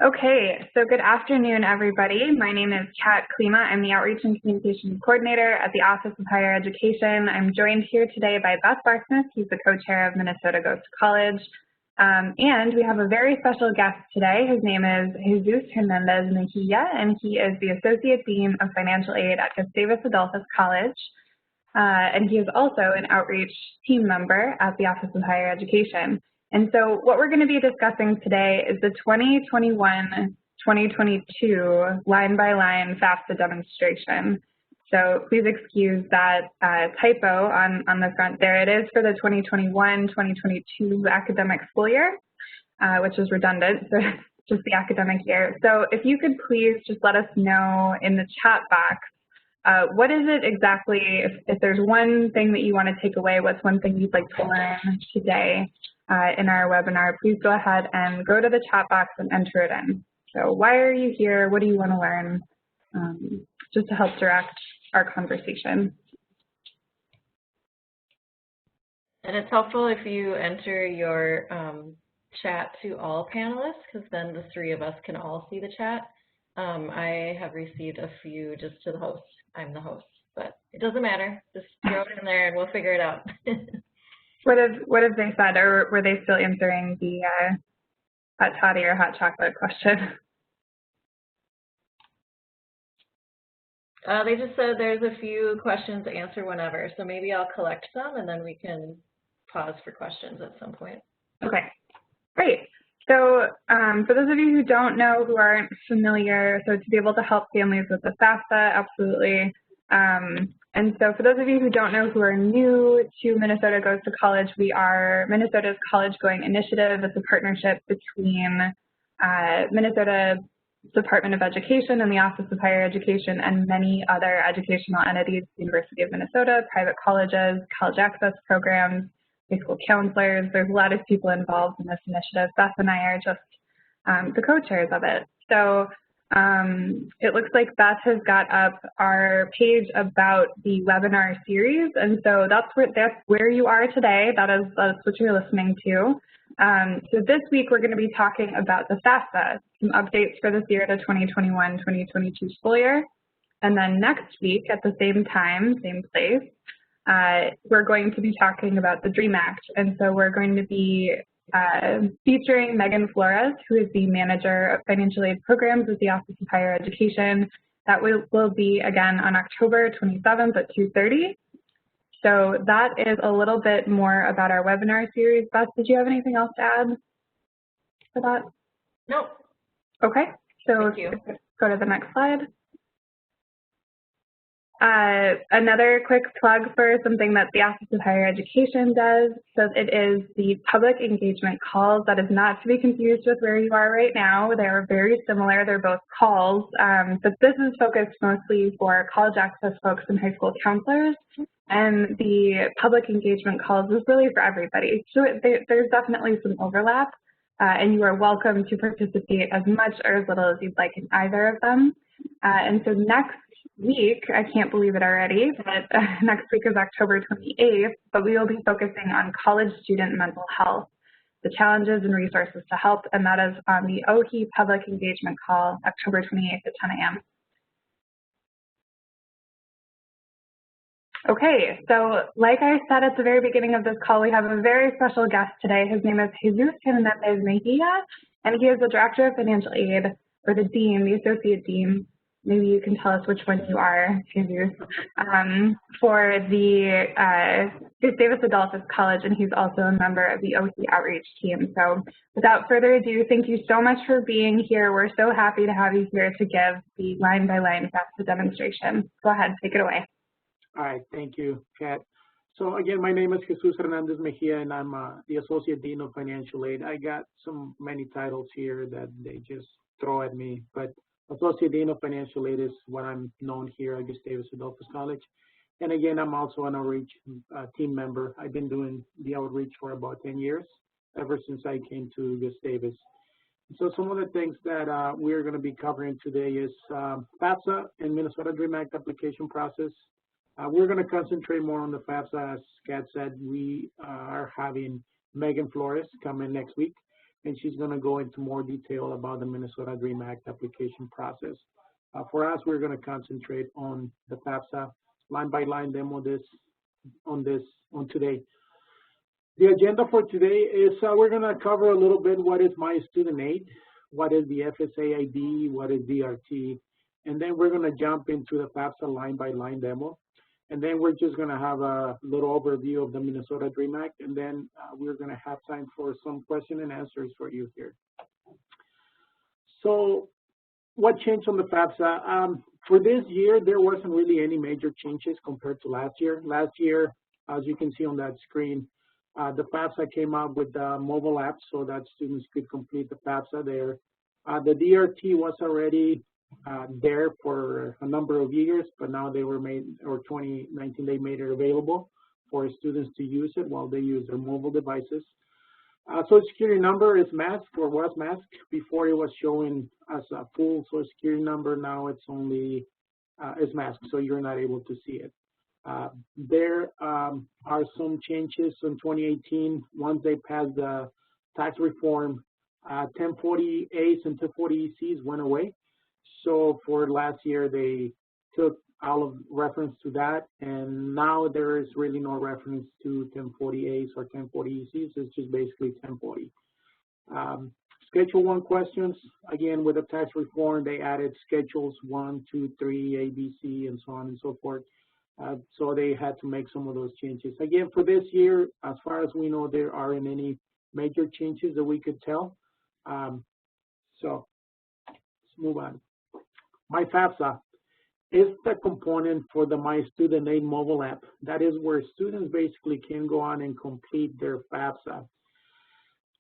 Okay, so good afternoon, everybody. My name is Kat Klima. I'm the Outreach and Communications Coordinator at the Office of Higher Education. I'm joined here today by Beth Barsmith. He's the co-chair of Minnesota Goes to College. And we have a very special guest today. His name is Jesús Hernández Mejía, and he is the Associate Dean of Financial Aid at Gustavus Adolphus College. And he is also an outreach team member at the Office of Higher Education. And so what we're going to be discussing today is the 2021-2022 line-by-line FAFSA demonstration. So please excuse that typo on the front there. It is for the 2021-2022 academic school year, which is redundant, so just the academic year. So if you could please just let us know in the chat box, what is it exactly, if there's one thing that you want to take away, what's one thing you'd like to learn today in our webinar, please go ahead and go to the chat box and enter it in. So why are you here? What do you want to learn? Just to help direct our conversation. And it's helpful if you enter your chat to all panelists, because then the three of us can all see the chat. I have received a few just to the host. I'm the host, but it doesn't matter. Just throw it in there and we'll figure it out. What have they said, or were they still answering the hot toddy or hot chocolate question? They just said there's a few questions to answer whenever, so maybe I'll collect them and then we can pause for questions at some point. Okay, great. So for those of you who don't know, who aren't familiar, so to be able to help families with the FAFSA, absolutely. And so for those of you who don't know, who are new to Minnesota Goes to College, we are Minnesota's College Going Initiative. It's a partnership between Minnesota Department of Education and the Office of Higher Education and many other educational entities, University of Minnesota, private colleges, college access programs, high school counselors. There's a lot of people involved in this initiative. Beth and I are just the co-chairs of it. So it looks like Beth has got up our page about the webinar series, and so that's where you are today. That's what you're listening to. So this week we're going to be talking about the FAFSA, some updates for this year, the 2021-2022 school year, and then next week at the same time, same place, we're going to be talking about the DREAM Act, and so we're going to be featuring Megan Flores, who is the Manager of Financial Aid Programs at the Office of Higher Education. That will be, again, on October 27th at 2:30. So that is a little bit more about our webinar series. Beth, did you have anything else to add for that? No. Okay, so thank you. Go to the next slide. Another quick plug for something that the Office of Higher Education does. So it is the public engagement calls. That is not to be confused with where you are right now. They are very similar. They're both calls, but this is focused mostly for college access folks and high school counselors. And the public engagement calls is really for everybody. So there's definitely some overlap, and you are welcome to participate as much or as little as you'd like in either of them. And so next week, I can't believe it already, but next week is October 28th, but we will be focusing on college student mental health, the challenges and resources to help, and that is on the OHE public engagement call, October 28th at 10 a.m. Okay, so like I said at the very beginning of this call, we have a very special guest today. His name is Jesús Hernández Mejía, and he is the Director of Financial Aid, or the Dean, the Associate Dean. Maybe you can tell us which one you are, Jesús, for the Gustavus Adolphus College, and he's also a member of the OHE outreach team. So without further ado, thank you so much for being here. We're so happy to have you here to give the line-by-line FAFSA demonstration. Go ahead, take it away. All right, thank you, Kat. So again, my name is Jesús Hernández Mejía, and I'm the Associate Dean of Financial Aid. I got many titles here that they just throw at me, but Associate Dean of Financial Aid is what I'm known here at Gustavus Adolphus College. And again, I'm also an outreach team member. I've been doing the outreach for about 10 years, ever since I came to Gustavus. So some of the things that we're going to be covering today is FAFSA and Minnesota DREAM Act application process. We're going to concentrate more on the FAFSA. As Kat said, we are having Megan Flores come in next week. and she's going to go into more detail about the Minnesota DREAM Act application process. For us, we're going to concentrate on the FAFSA line-by-line demo on today. The agenda for today is we're going to cover a little bit what is My Student Aid, what is the FSA ID, what is DRT, and then we're going to jump into the FAFSA line-by-line demo. And then we're just going to have a little overview of the Minnesota DREAM Act, and then we're going to have time for some question and answers for you here. So what changed on the FAFSA? For this year, there wasn't really any major changes compared to last year. Last year, as you can see on that screen, the FAFSA came out with the mobile app so that students could complete the FAFSA there. The DRT was already there for a number of years, but now they were made, or 2019, they made it available for students to use it while they use their mobile devices. Social Security number is masked, or was masked. Before it was showing as a full Social Security number. Now it's only is masked, so you're not able to see it. There are some changes in 2018 once they passed the tax reform. 1040As and 1040ECs went away. So for last year, they took all of reference to that, and now there is really no reference to 1040As or 1040ECs. It's just basically 1040. Schedule 1 questions, again, with the tax reform, they added schedules 1, 2, 3, A, B, C, and so on and so forth. So they had to make some of those changes. Again, for this year, as far as we know, there aren't any major changes that we could tell. So let's move on. My FAFSA is the component for the My Student Aid mobile app. That is where students basically can go on and complete their FAFSA.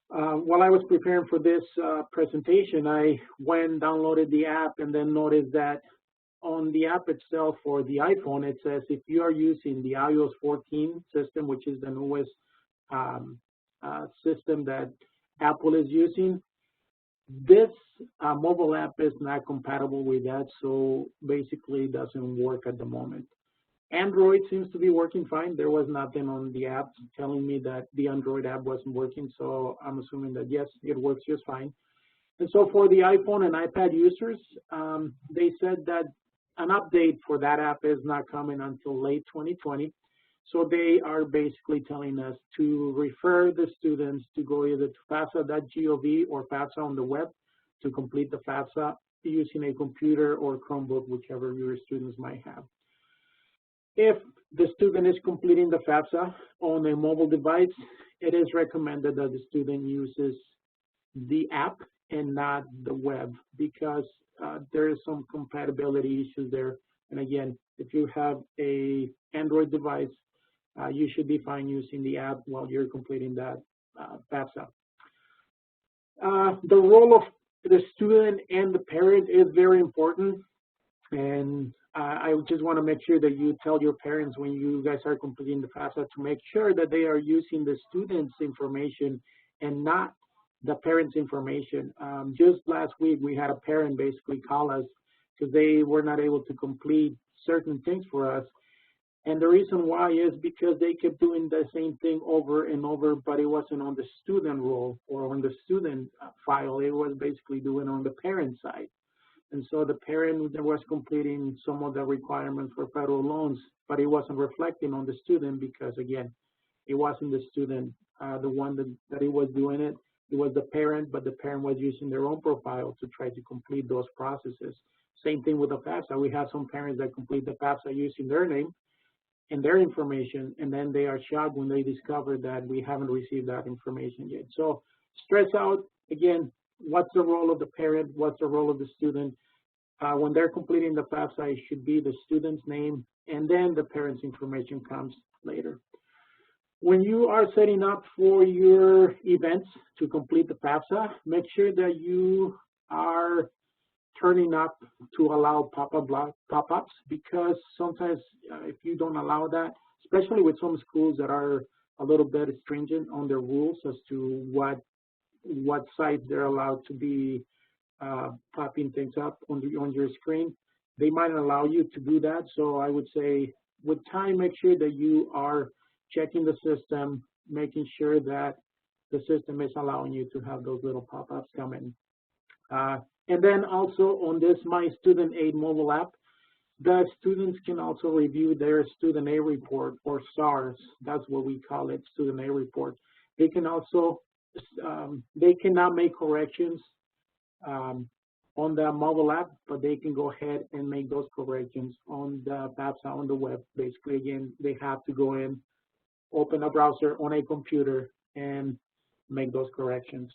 While I was preparing for this presentation, I went, downloaded the app, and then noticed that on the app itself for the iPhone, it says if you are using the iOS 14 system, which is the newest system that Apple is using, this mobile app is not compatible with that, so basically it doesn't work at the moment. Android seems to be working fine. There was nothing on the app telling me that the Android app wasn't working, so I'm assuming that yes, it works just fine. And so for the iPhone and iPad users, they said that an update for that app is not coming until late 2020. So they are basically telling us to refer the students to go either to FAFSA.gov or FAFSA on the web to complete the FAFSA using a computer or Chromebook, whichever your students might have. If the student is completing the FAFSA on a mobile device, it is recommended that the student uses the app and not the web, because there is some compatibility issues there. And again, if you have a Android device, you should be fine using the app while you're completing that FAFSA. The role of the student and the parent is very important, and I just want to make sure that you tell your parents when you guys are completing the FAFSA to make sure that they are using the student's information and not the parent's information. Just last week, we had a parent basically call us because they were not able to complete certain things for us. And the reason why is because they kept doing the same thing over and over, but it wasn't on the student role or on the student file. It was basically doing on the parent side. And so the parent was completing some of the requirements for federal loans, but it wasn't reflecting on the student because, again, it wasn't the student, the one that it was doing it. It was the parent, but the parent was using their own profile to try to complete those processes. Same thing with the FAFSA. We have some parents that complete the FAFSA using their name and their information, and then they are shocked when they discover that we haven't received that information yet. So stress out, again, what's the role of the parent, what's the role of the student? When they're completing the FAFSA, it should be the student's name, and then the parent's information comes later. When you are setting up for your events to complete the FAFSA, make sure that you are turning up to allow pop-ups, because sometimes if you don't allow that, especially with some schools that are a little bit stringent on their rules as to what sites they're allowed to be popping things up on your screen, they might allow you to do that. So I would say with time, make sure that you are checking the system, making sure that the system is allowing you to have those little pop-ups come in. And then also on this My Student Aid mobile app, the students can also review their Student Aid report, or SARS. That's what we call it, Student Aid report. They can also, they cannot make corrections on the mobile app, but they can go ahead and make those corrections on the FAFSA on the web. Basically, again, they have to go in, open a browser on a computer, and make those corrections.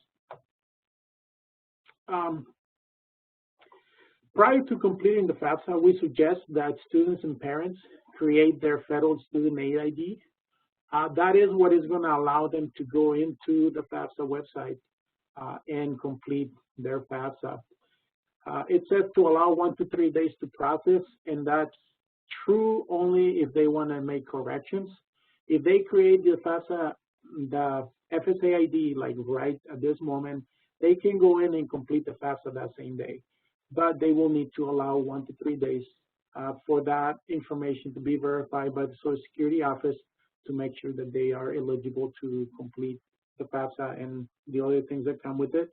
Prior to completing the FAFSA, we suggest that students and parents create their federal student aid ID. That is what is going to allow them to go into the FAFSA website and complete their FAFSA. It says to allow 1 to 3 days to process, and that's true only if they want to make corrections. If they create the FAFSA, the FSA ID, like right at this moment, they can go in and complete the FAFSA that same day. But they will need to allow 1 to 3 days for that information to be verified by the Social Security office to make sure that they are eligible to complete the FAFSA and the other things that come with it.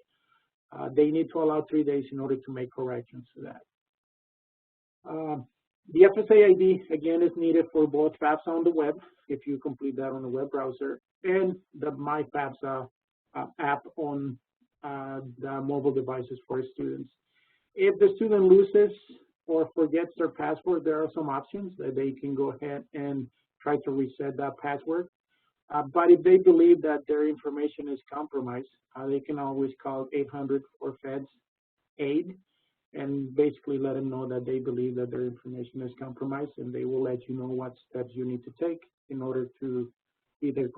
They need to allow 3 days in order to make corrections to that. The FSA ID, again, is needed for both FAFSA on the web, if you complete that on the web browser, and the My FAFSA app on the mobile devices for students. If the student loses or forgets their password, there are some options that they can go ahead and try to reset that password. But if they believe that their information is compromised, they can always call 800 for Feds Aid and basically let them know that they believe that their information is compromised, and they will let you know what steps you need to take in order to either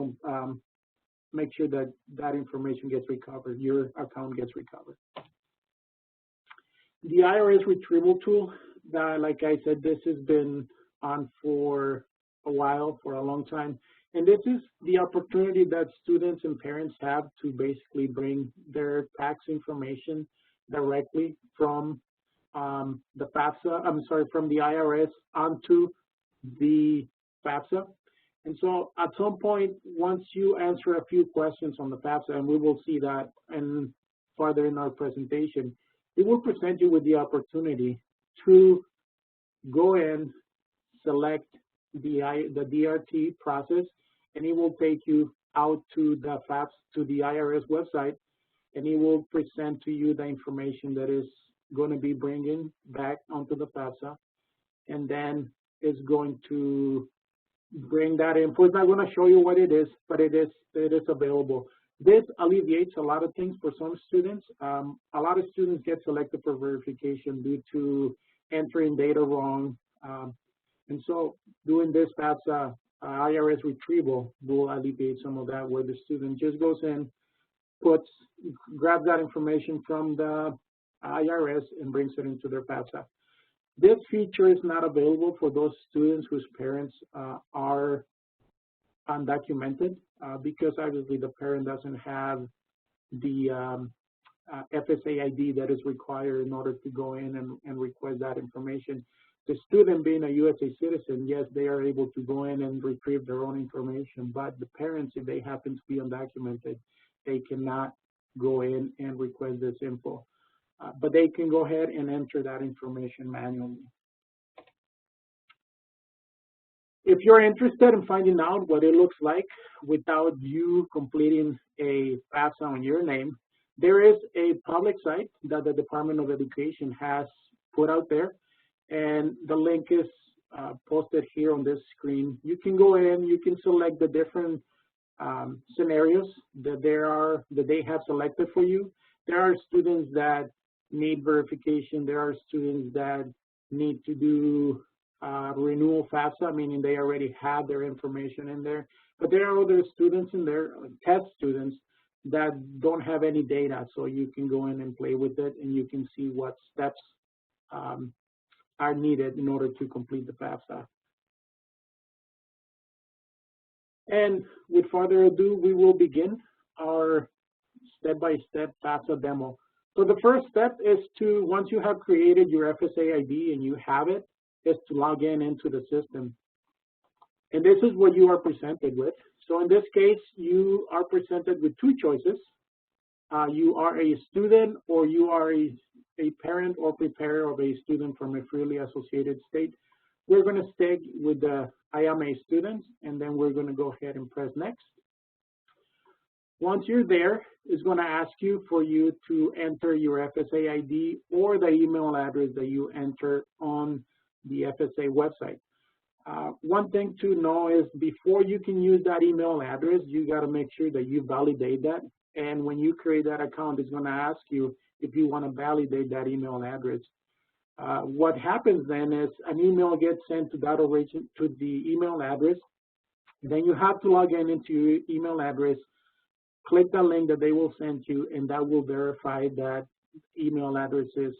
make sure that that information gets recovered, your account gets recovered. The IRS retrieval tool, that, like I said, this has been on for a while, for a long time. And this is the opportunity that students and parents have to basically bring their tax information directly from the FAFSA, from the IRS onto the FAFSA. And so at some point, once you answer a few questions on the FAFSA, and we will see that and further in our presentation, it will present you with the opportunity to go in, select the DRT process, and it will take you out to the FAFSA, to the IRS website, and it will present to you the information that is going to be bringing back onto the FAFSA, and then it's going to bring that info. It's not going to show you what it is, but it is available. This alleviates a lot of things for some students. A lot of students get selected for verification due to entering data wrong. And so doing this FAFSA IRS retrieval will alleviate some of that, where the student just goes in, grabs that information from the IRS and brings it into their FAFSA. This feature is not available for those students whose parents are undocumented, because obviously the parent doesn't have the FSA ID that is required in order to go in and request that information. The student being a USA citizen, yes, they are able to go in and retrieve their own information, but the parents, if they happen to be undocumented, they cannot go in and request this info. But they can go ahead and enter that information manually. If you're interested in finding out what it looks like without you completing a FAFSA on your name, there is a public site that the Department of Education has put out there, and the link is posted here on this screen. You can go in, you can select the different scenarios that they have selected for you. There are students that need verification. There are students that need to do renewal FAFSA, meaning they already have their information in there. But there are other students in there, test students, that don't have any data. So you can go in and play with it, and you can see what steps are needed in order to complete the FAFSA. And with further ado, we will begin our step-by-step FAFSA demo. So the first step is to, once you have created your FSA ID and you have it, is to log in into the system. And this is what you are presented with. So in this case, you are presented with two choices. You are a student, or you are a parent or preparer of a student from a freely associated state. We're going to stick with the I am a student, and then we're going to go ahead and press next. Once you're there, it's going to ask you for you to enter your FSA ID or the email address that you enter on the FSA website. One thing to know is before you can use that email address, you got to make sure that you validate that. And when you create that account, it's going to ask you if you want to validate that email address. What happens then is an email gets sent to that origin, to the email address. Then you have to log into your email address, click the link that they will send you, and that will verify that email address is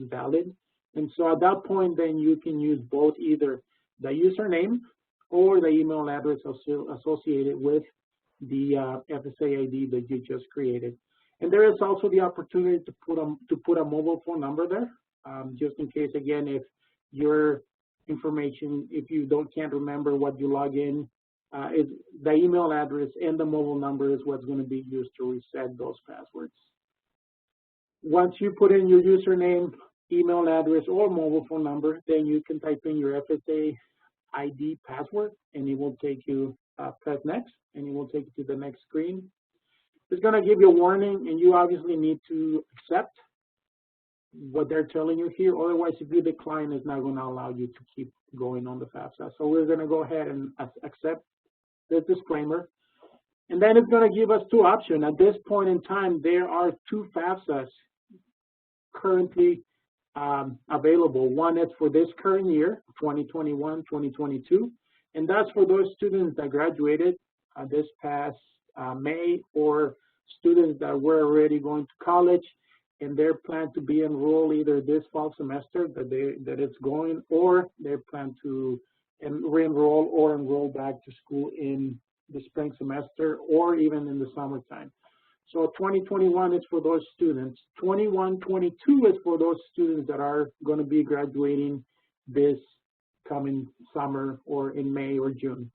valid. And so at that point, then you can use both, either the username or the email address associated with the FSA ID that you just created. And there is also the opportunity to put a mobile phone number there, just in case, again, if your information, if you can't remember what you log in, the email address and the mobile number is what's going to be used to reset those passwords. Once you put in your username, email address, or mobile phone number, then you can type in your FSA ID password, and it will take you, press next, and it will take you to the next screen. It's going to give you a warning, and you obviously need to accept what they're telling you here. Otherwise, if you decline, it's not going to allow you to keep going on the FAFSA. So we're going to go ahead and accept this disclaimer. And then it's going to give us two options. At this point in time, there are two FAFSAs currently available. One is for this current year, 2021-2022, and that's for those students that graduated this past May, or students that were already going to college and they're planned to be enrolled either this fall semester that it's going, or they plan to re-enroll or enroll back to school in the spring semester or even in the summertime. So 2021 is for those students. 21-22 is for those students that are going to be graduating this coming summer or in May or June.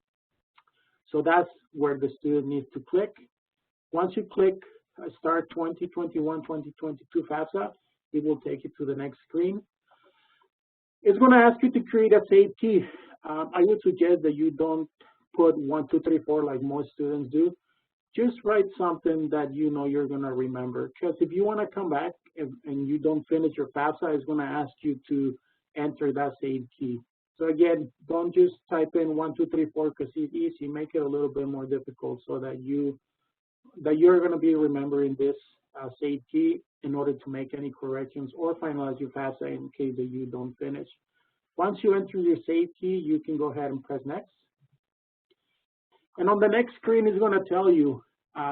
So that's where the student needs to click. Once you click Start 2021-2022 FAFSA, it will take you to the next screen. It's going to ask you to create a saved key. I would suggest that you don't put 1, 2, 3, 4 like most students do. Just write something that you know you're going to remember. Because if you want to come back and you don't finish your FAFSA, it's going to ask you to enter that saved key. So again, don't just type in 1, 2, 3, 4 because it's easy. Make it a little bit more difficult so that you're going to be remembering this saved key in order to make any corrections or finalize your FAFSA in case that you don't finish. Once you enter your saved key, you can go ahead and press next. And on the next screen is going to tell you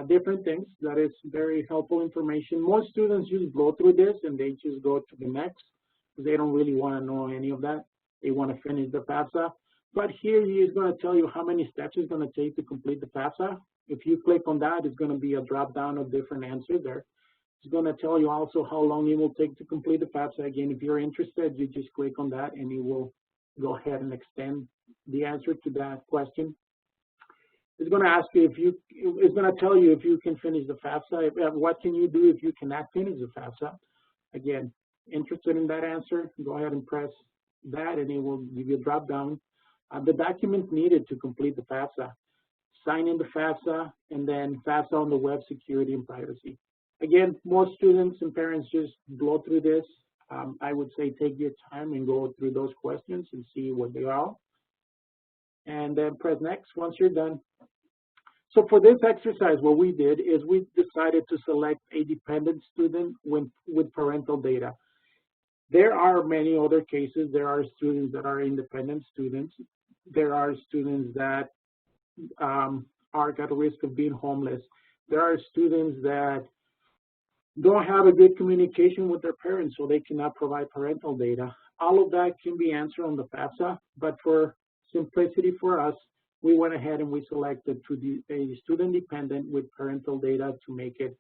different things. That is very helpful information. Most students just go through this and they just go to the next because they don't really want to know any of that. They want to finish the FAFSA. But here he is going to tell you how many steps it's going to take to complete the FAFSA. If you click on that, it's going to be a drop down of different answers there. It's going to tell you also how long it will take to complete the FAFSA. Again, if you're interested, you just click on that and it will go ahead and extend the answer to that question. It's going to ask you it's going to tell you if you can finish the FAFSA. What can you do if you cannot finish the FAFSA? Again, interested in that answer, go ahead and press that and it will give you a drop down. The documents needed to complete the FAFSA. Sign in the FAFSA, and then FAFSA on the web, security and privacy. Again, most students and parents just blow through this. I would say take your time and go through those questions and see what they are. And then press next once you're done. So for this exercise, what we did is we decided to select a dependent student with parental data. There are many other cases. There are students that are independent students. There are students that are at risk of being homeless. There are students that don't have a good communication with their parents, so they cannot provide parental data. All of that can be answered on the FAFSA, but for simplicity for us, we went ahead and we selected a student dependent with parental data to make it,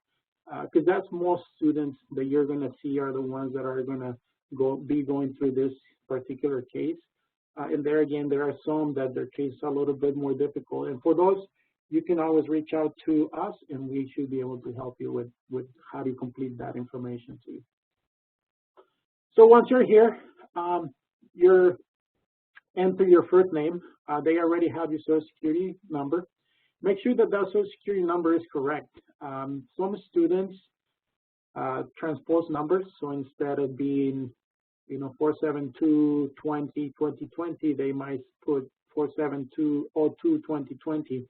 because that's most students that you're going to see are the ones that are going to be going through this particular case. And there again, there are some that their case is a little bit more difficult. And for those you can always reach out to us, and we should be able to help you with how to complete that information too. So once you're here, you enter your first name. They already have your Social Security number. Make sure that Social Security number is correct. Some students transpose numbers, so instead of being 472-20-2020, they might put 472-02-2020.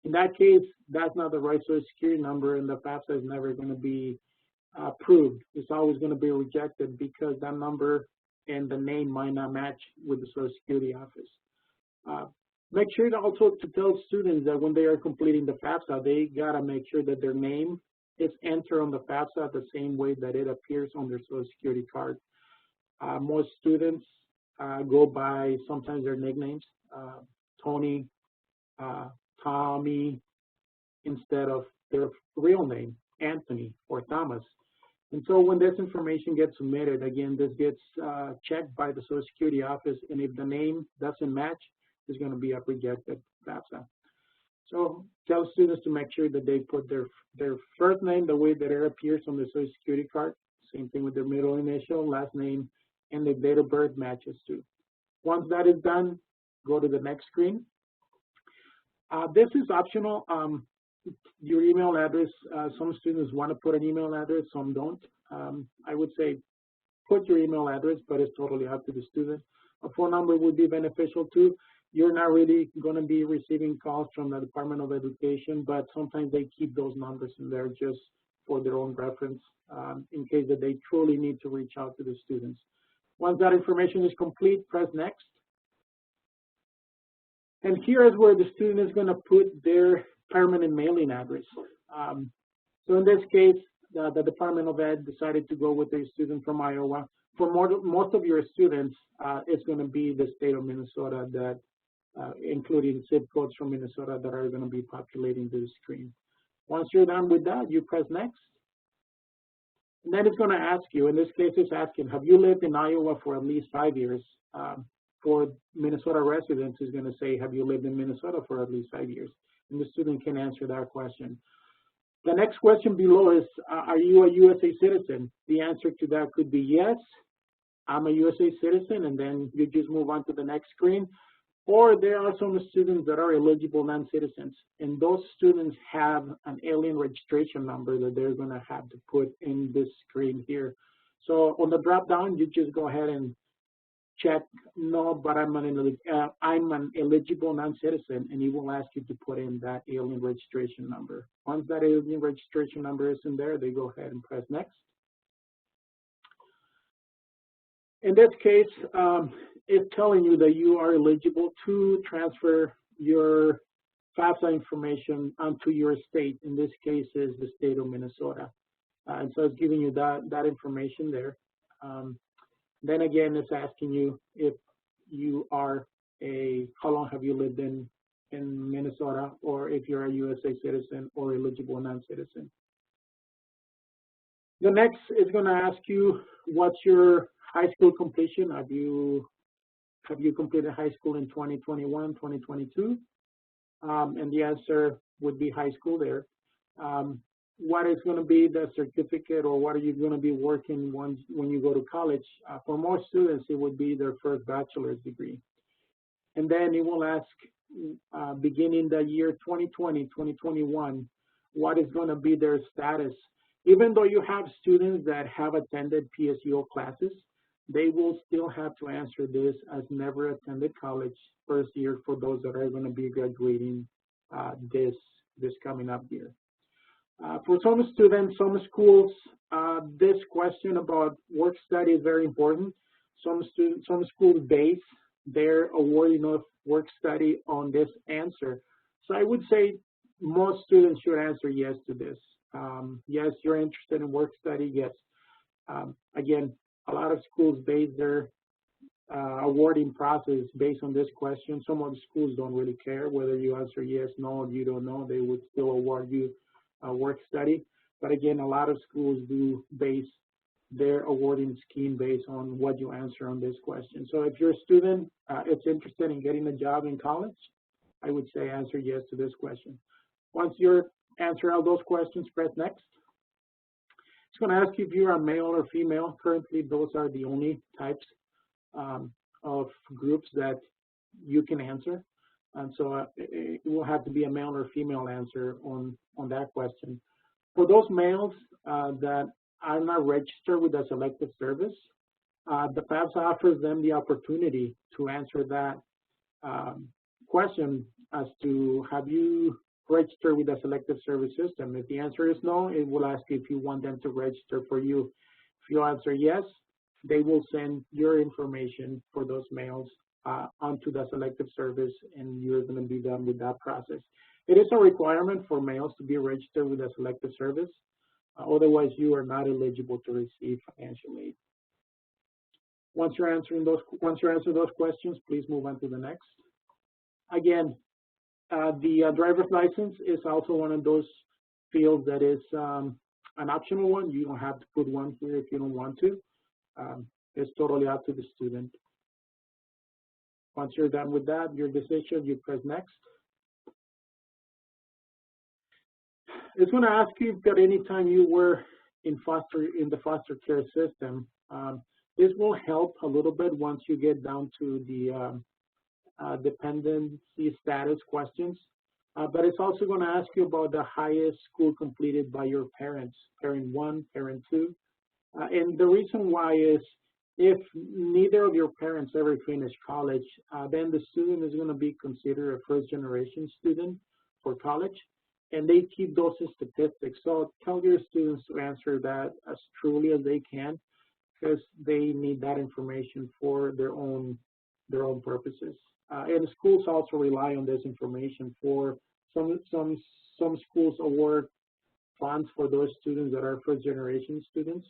In that case, that's not the right Social Security number, and the FAFSA is never going to be approved. It's always going to be rejected because that number and the name might not match with the Social Security office. Make sure to also tell students that when they are completing the FAFSA, they got to make sure that their name is entered on the FAFSA the same way that it appears on their Social Security card. Most students go by sometimes their nicknames, Tony, Tommy, instead of their real name, Anthony or Thomas. And so when this information gets submitted, again, this gets checked by the Social Security office, and if the name doesn't match, it's going to be a rejected FAFSA. So tell students to make sure that they put their first name the way that it appears on the Social Security card. Same thing with their middle initial, last name, and the date of birth matches too. Once that is done, go to the next screen. This is optional. Your email address, some students want to put an email address, some don't. I would say put your email address, but it's totally up to the student. A phone number would be beneficial too. You're not really going to be receiving calls from the Department of Education, but sometimes they keep those numbers in there just for their own reference in case that they truly need to reach out to the students. Once that information is complete, press next. And here is where the student is going to put their permanent mailing address. So in this case, the Department of Ed decided to go with a student from Iowa. For most of your students, it's going to be the state of Minnesota, that including zip codes from Minnesota that are going to be populating the screen. Once you're done with that, you press next. And then it's going to ask you, in this case, it's asking, have you lived in Iowa for at least 5 years? For Minnesota residents, it's going to say, have you lived in Minnesota for at least 5 years? And the student can answer that question. The next question below is, are you a USA citizen? The answer to that could be yes, I'm a USA citizen, and then you just move on to the next screen. Or there are some students that are eligible non-citizens, and those students have an alien registration number that they're going to have to put in this screen here. So on the drop-down, you just go ahead and check, no, but I'm an eligible non-citizen, and it will ask you to put in that alien registration number. Once that alien registration number is in there, they go ahead and press next. In this case, it's telling you that you are eligible to transfer your FAFSA information onto your state. In this case, is the state of Minnesota. And so it's giving you that information there. Then again, it's asking you if you are how long have you lived in Minnesota, or if you're a USA citizen or eligible non-citizen. The next is going to ask you, what's your high school completion? Have you completed high school in 2021, 2022? And the answer would be high school there. What is going to be the certificate, or what are you going to be working when you go to college? For most students, it would be their first bachelor's degree. And then it will ask, beginning the year 2020, 2021, what is going to be their status. Even though you have students that have attended PSEO classes, they will still have to answer this as never attended college first year for those that are going to be graduating this coming up year. For some students, some schools, this question about work study is very important. Some schools base their awarding of work study on this answer. So I would say most students should answer yes to this. Yes, you're interested in work study, yes. Again, a lot of schools base their awarding process based on this question. Some of the schools don't really care whether you answer yes, no, you don't know. They would still award you work study. But again, a lot of schools do base their awarding scheme based on what you answer on this question. So if you're a student, it's interested in getting a job in college, I would say answer yes to this question. Once you answer all those questions, press next. It's going to ask you if you are male or female. Currently, those are the only types of groups that you can answer. And so it will have to be a male or female answer on that question. For those males that are not registered with the selective service, the FAFSA offers them the opportunity to answer that question as to have you registered with the selective service system. If the answer is no, it will ask you if you want them to register for you. If you answer yes, they will send your information for those males onto the selective service, and you're going to be done with that process. It is a requirement for males to be registered with the selective service. Otherwise, you are not eligible to receive financial aid. Once you answer those questions, please move on to the next. Again, the driver's license is also one of those fields that is an optional one. You don't have to put one here if you don't want to. It's totally up to the student. Once you're done with that, your decision, you press next. It's going to ask you if at any time you were in the foster care system. This will help a little bit once you get down to the dependency status questions. But it's also going to ask you about the highest school completed by your parents, parent 1, parent 2. And the reason why is if neither of your parents ever finish college, then the student is going to be considered a first-generation student for college, and they keep those statistics. So tell your students to answer that as truly as they can, because they need that information for their own purposes. And schools also rely on this information for some schools award funds for those students that are first-generation students.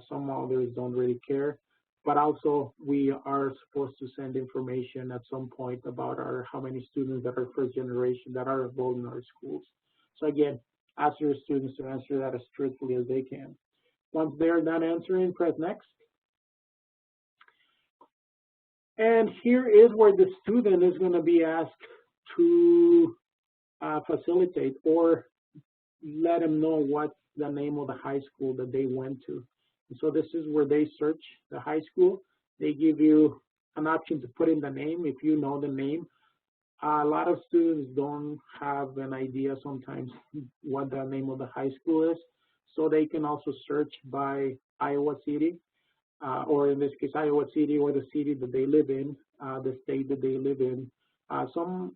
Some others don't really care, but also we are supposed to send information at some point about how many students that are first generation that are enrolled in our schools. So again, ask your students to answer that as truthfully as they can. Once they're done answering, press next. And here is where the student is going to be asked to facilitate or let them know what's the name of the high school that they went to. So this is where they search the high school. They give you an option to put in the name if you know the name. A lot of students don't have an idea sometimes what the name of the high school is. So they can also search by Iowa City, or in this case, Iowa City or the city that they live in, the state that they live in. Some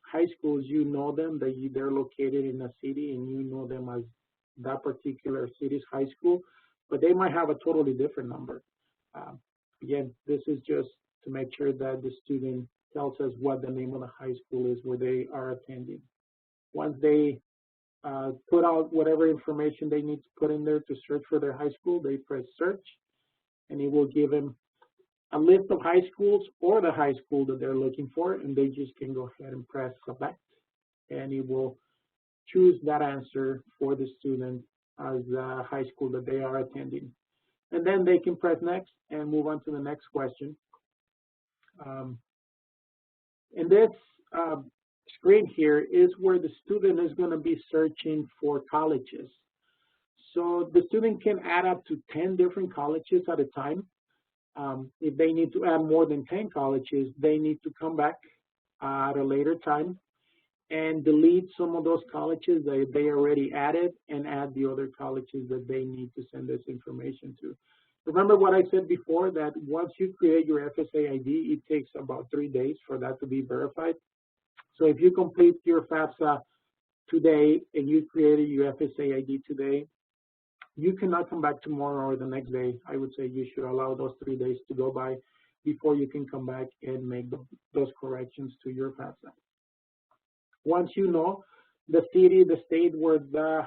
high schools, you know them, they're located in a city and you know them as that particular city's high school, but they might have a totally different number. Again, this is just to make sure that the student tells us what the name of the high school is where they are attending. Once they put out whatever information they need to put in there to search for their high school, they press search, and it will give them a list of high schools or the high school that they're looking for, and they just can go ahead and press select, and it will choose that answer for the student as the high school that they are attending. And then they can press next and move on to the next question. And this screen here is where the student is going to be searching for colleges. So the student can add up to 10 different colleges at a time. If they need to add more than 10 colleges, they need to come back at a later time and delete some of those colleges that they already added and add the other colleges that they need to send this information to. Remember what I said before, that once you create your FSA ID, it takes about 3 days for that to be verified. So if you complete your FAFSA today and you created your FSA ID today, you cannot come back tomorrow or the next day. I would say you should allow those 3 days to go by before you can come back and make those corrections to your FAFSA. Once you know the city, the state where the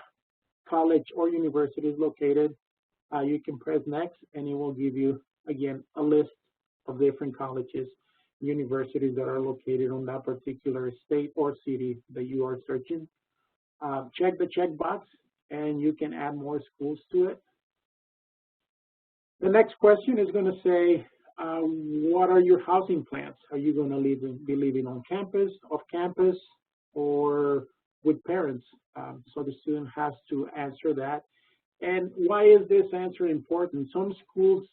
college or university is located, you can press next, and it will give you, again, a list of different colleges, universities that are located on that particular state or city that you are searching. Check the checkbox, and you can add more schools to it. The next question is going to say, what are your housing plans? Are you going to be living on campus, off campus, or with parents? So the student has to answer that. And why is this answer important? Some schools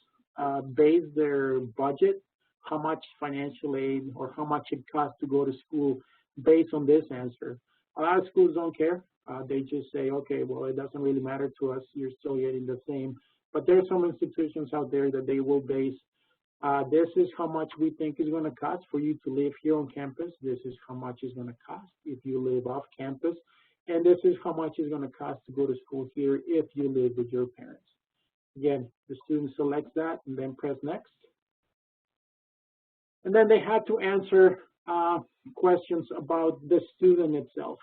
base their budget, how much financial aid or how much it costs to go to school based on this answer. A lot of schools don't care. They just say, okay, well, it doesn't really matter to us. You're still getting the same. But there are some institutions out there that they will base, this is how much we think is going to cost for you to live here on campus. This is how much it's going to cost if you live off campus. And this is how much it's going to cost to go to school here if you live with your parents. Again, the student selects that and then press next. And then they have to answer questions about the student itself.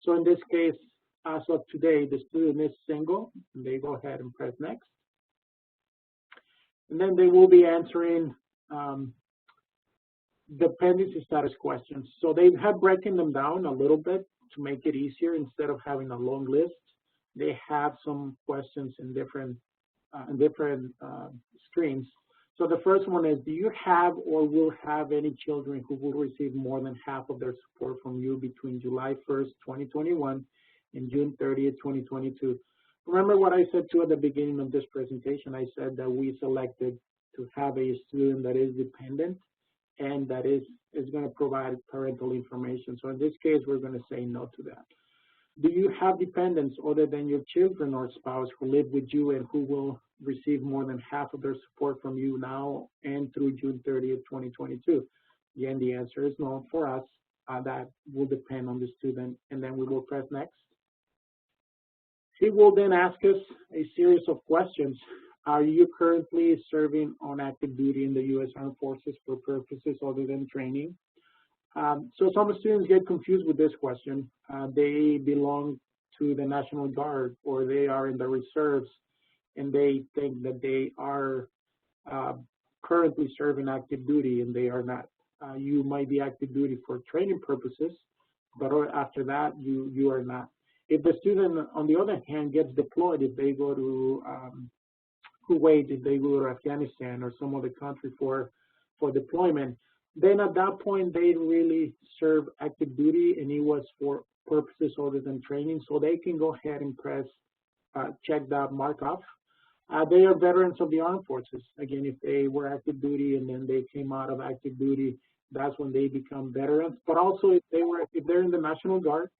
So in this case, as of today, the student is single. And they go ahead and press next. And then they will be answering dependency status questions. So they have broken them down a little bit to make it easier. Instead of having a long list, they have some questions in different streams. So the first one is, do you have or will have any children who will receive more than half of their support from you between July 1st, 2021 and June 30th, 2022? Remember what I said too at the beginning of this presentation. I said that we selected to have a student that is dependent and that is going to provide parental information. So in this case, we're going to say no to that. Do you have dependents other than your children or spouse who live with you and who will receive more than half of their support from you now and through June 30th, 2022? Again, the answer is no for us. That will depend on the student, and then we will press next. He will then ask us a series of questions. Are you currently serving on active duty in the U.S. Armed Forces for purposes other than training? So some students get confused with this question. They belong to the National Guard or they are in the reserves, and they think that they are currently serving active duty, and they are not. You might be active duty for training purposes, but after that, you are not. If the student, on the other hand, gets deployed, if they go to Kuwait, if they go to Afghanistan or some other country for deployment, then at that point, they really serve active duty, and it was for purposes other than training, so they can go ahead and press, check that mark off. They are veterans of the armed forces. Again, if they were active duty and then they came out of active duty, that's when they become veterans. But also, if they're in the National Guard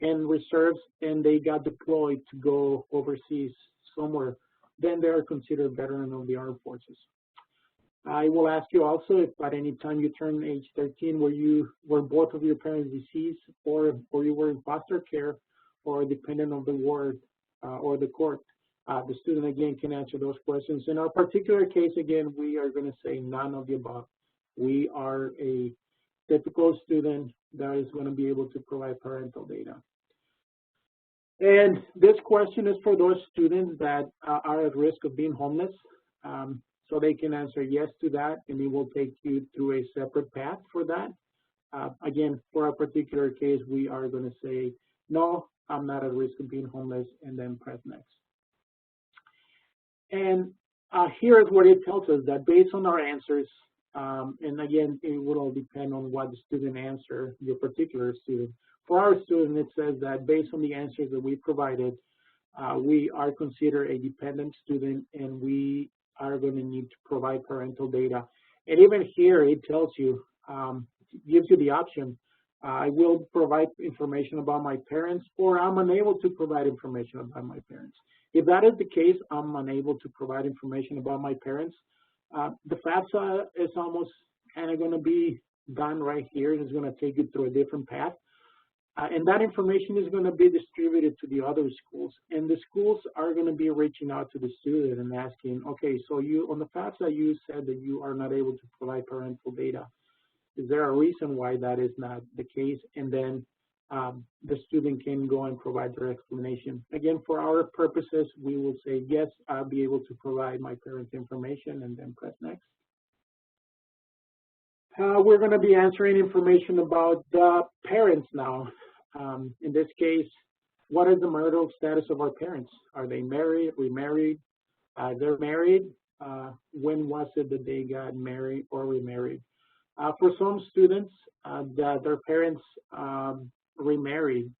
and reserves and they got deployed to go overseas somewhere, then they are considered veteran of the armed forces. I will ask you also if at any time you turn age 13 were both of your parents deceased or you were in foster care or dependent of the ward or the court. The student again can answer those questions. In our particular case, again, we are going to say none of the above. We are a typical student that is going to be able to provide parental data. And this question is for those students that are at risk of being homeless. So they can answer yes to that, and it will take you through a separate path for that. Again, for our particular case, we are going to say, no, I'm not at risk of being homeless, and then press next. And here is what it tells us, that based on our answers, and again, it will all depend on what the student answer, your particular student. For our student, it says that based on the answers that we provided, we are considered a dependent student, and we are going to need to provide parental data. And even here, it tells you, gives you the option, I will provide information about my parents, or I'm unable to provide information about my parents. If that is the case, I'm unable to provide information about my parents. The FAFSA is almost kind of going to be done right here, and it's going to take you through a different path. And that information is going to be distributed to the other schools. And the schools are going to be reaching out to the student and asking, okay, so you, on the FAFSA, you said that you are not able to provide parental data. Is there a reason why that is not the case? And then the student can go and provide their explanation. Again, for our purposes, we will say, yes, I'll be able to provide my parents' information, and then press next. We're going to be answering information about the parents now. In this case, what is the marital status of our parents? Are they married, remarried? They're married. when was it that they got married or remarried. For some students that their parents remarried,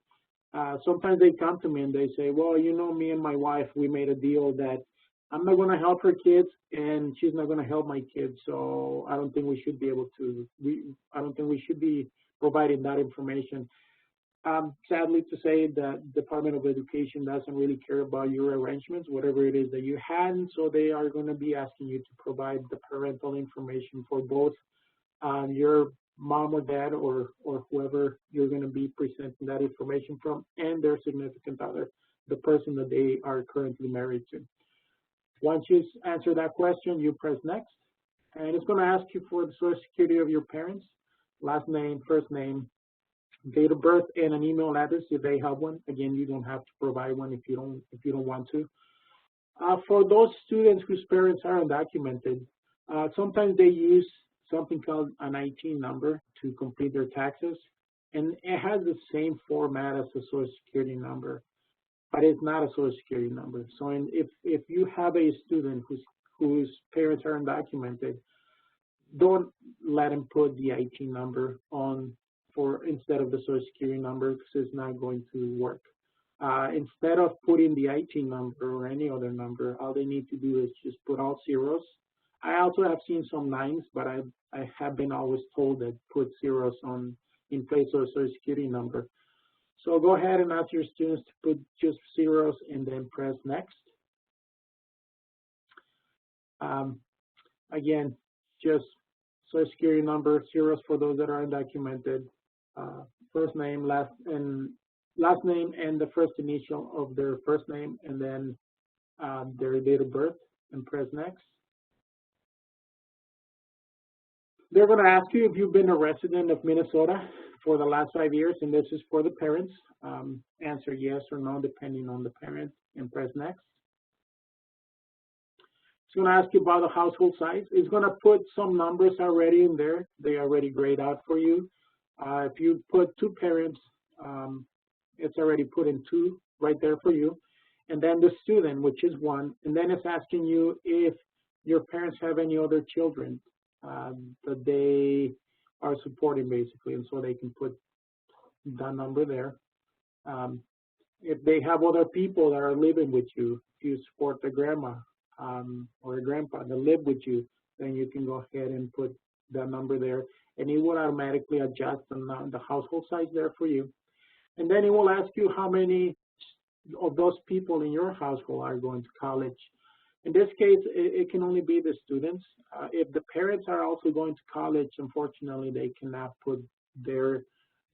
sometimes they come to me and they say, well, you know, me and my wife, we made a deal that I'm not going to help her kids and she's not going to help my kids. So I don't think we should be able to, I don't think we should be providing that information. Sadly to say, the Department of Education doesn't really care about your arrangements, whatever it is that you had, and so they are going to be asking you to provide the parental information for both your mom or dad or whoever you're going to be presenting that information from and their significant other, the person that they are currently married to. Once you answer that question, you press next, and it's going to ask you for the Social Security of your parents, last name, first name, date of birth, and an email address if they have one. Again, you don't have to provide one if you don't want to. For those students whose parents are undocumented, sometimes they use something called an IT number to complete their taxes, and it has the same format as a Social Security number, but it's not a Social Security number. So if you have a student whose parents are undocumented, don't let them put the IT number on instead of the Social Security number, because it's not going to work. Instead of putting the IT number or any other number, all they need to do is just put all zeros. I also have seen some nines, but I have been always told that put zeros in place of a Social Security number. So go ahead and ask your students to put just zeros and then press next. Again, just Social Security number, zeros for those that are undocumented, first name, last name, and the first initial of their first name, and then their date of birth, and press next. They're going to ask you if you've been a resident of Minnesota for the last 5 years, and this is for the parents. Answer yes or no depending on the parent, and press next. It's going to ask you about the household size. It's going to put some numbers already in there. They already grayed out for you. If you put 2 parents, it's already put in 2 right there for you. And then the student, which is 1. And then it's asking you if your parents have any other children that they are supporting, basically. And so they can put that number there. If they have other people that are living with you, if you support a grandma or a grandpa that live with you, then you can go ahead and put that number there, and it will automatically adjust the household size there for you. And then it will ask you how many of those people in your household are going to college. In this case, it can only be the students. If the parents are also going to college, unfortunately, they cannot put their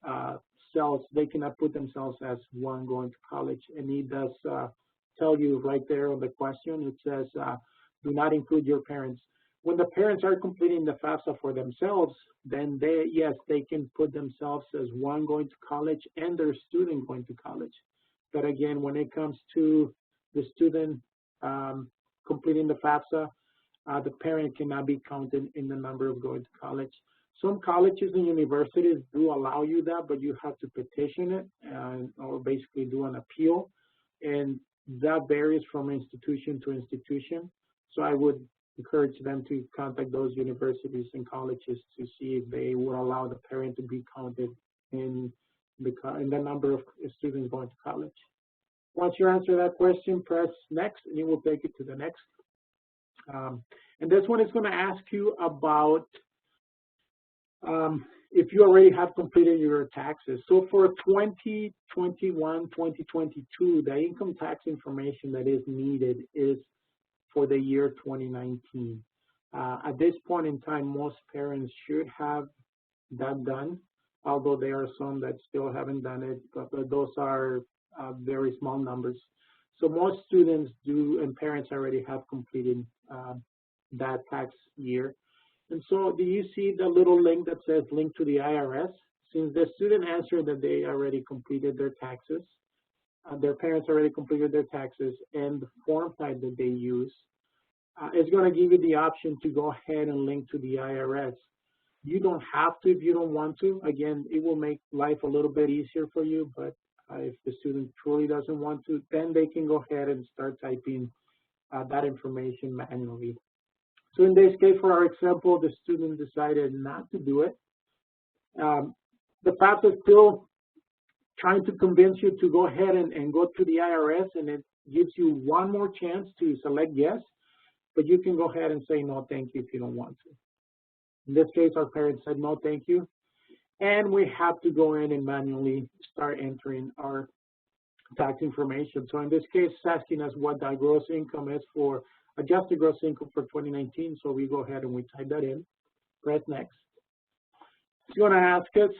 they cannot put themselves as one going to college. And it does tell you right there on the question, it says, do not include your parents. When the parents are completing the FAFSA for themselves, then yes, they can put themselves as one going to college and their student going to college. But again, when it comes to the student completing the FAFSA, the parent cannot be counted in the number of going to college. Some colleges and universities do allow you that, but you have to petition it or basically do an appeal. And that varies from institution to institution. So I would encourage them to contact those universities and colleges to see if they will allow the parent to be counted in the number of students going to college. Once you answer that question, press next, and it will take you to the next. And this one is going to ask you about if you already have completed your taxes. So for 2021, 2022, the income tax information that is needed is for the year 2019. At this point in time, most parents should have that done, although there are some that still haven't done it, but those are very small numbers. So most students do, and parents already have completed that tax year. And so do you see the little link that says link to the IRS? Since the student answered that they already completed their taxes, their parents already completed their taxes, and the form type that they use is going to give you the option to go ahead and link to the IRS. You don't have to if you don't want to. Again, it will make life a little bit easier for you, but if the student truly doesn't want to, then they can go ahead and start typing that information manually. So in this case, for our example, the student decided not to do it. The FAFSA is still trying to convince you to go ahead and go to the IRS, and it gives you one more chance to select yes, but you can go ahead and say no, thank you if you don't want to. In this case, our parents said no, thank you, and we have to go in and manually start entering our tax information. So in this case, it's asking us what the gross income is for adjusted gross income for 2019. So we go ahead and we type that in, press next. It's going to ask us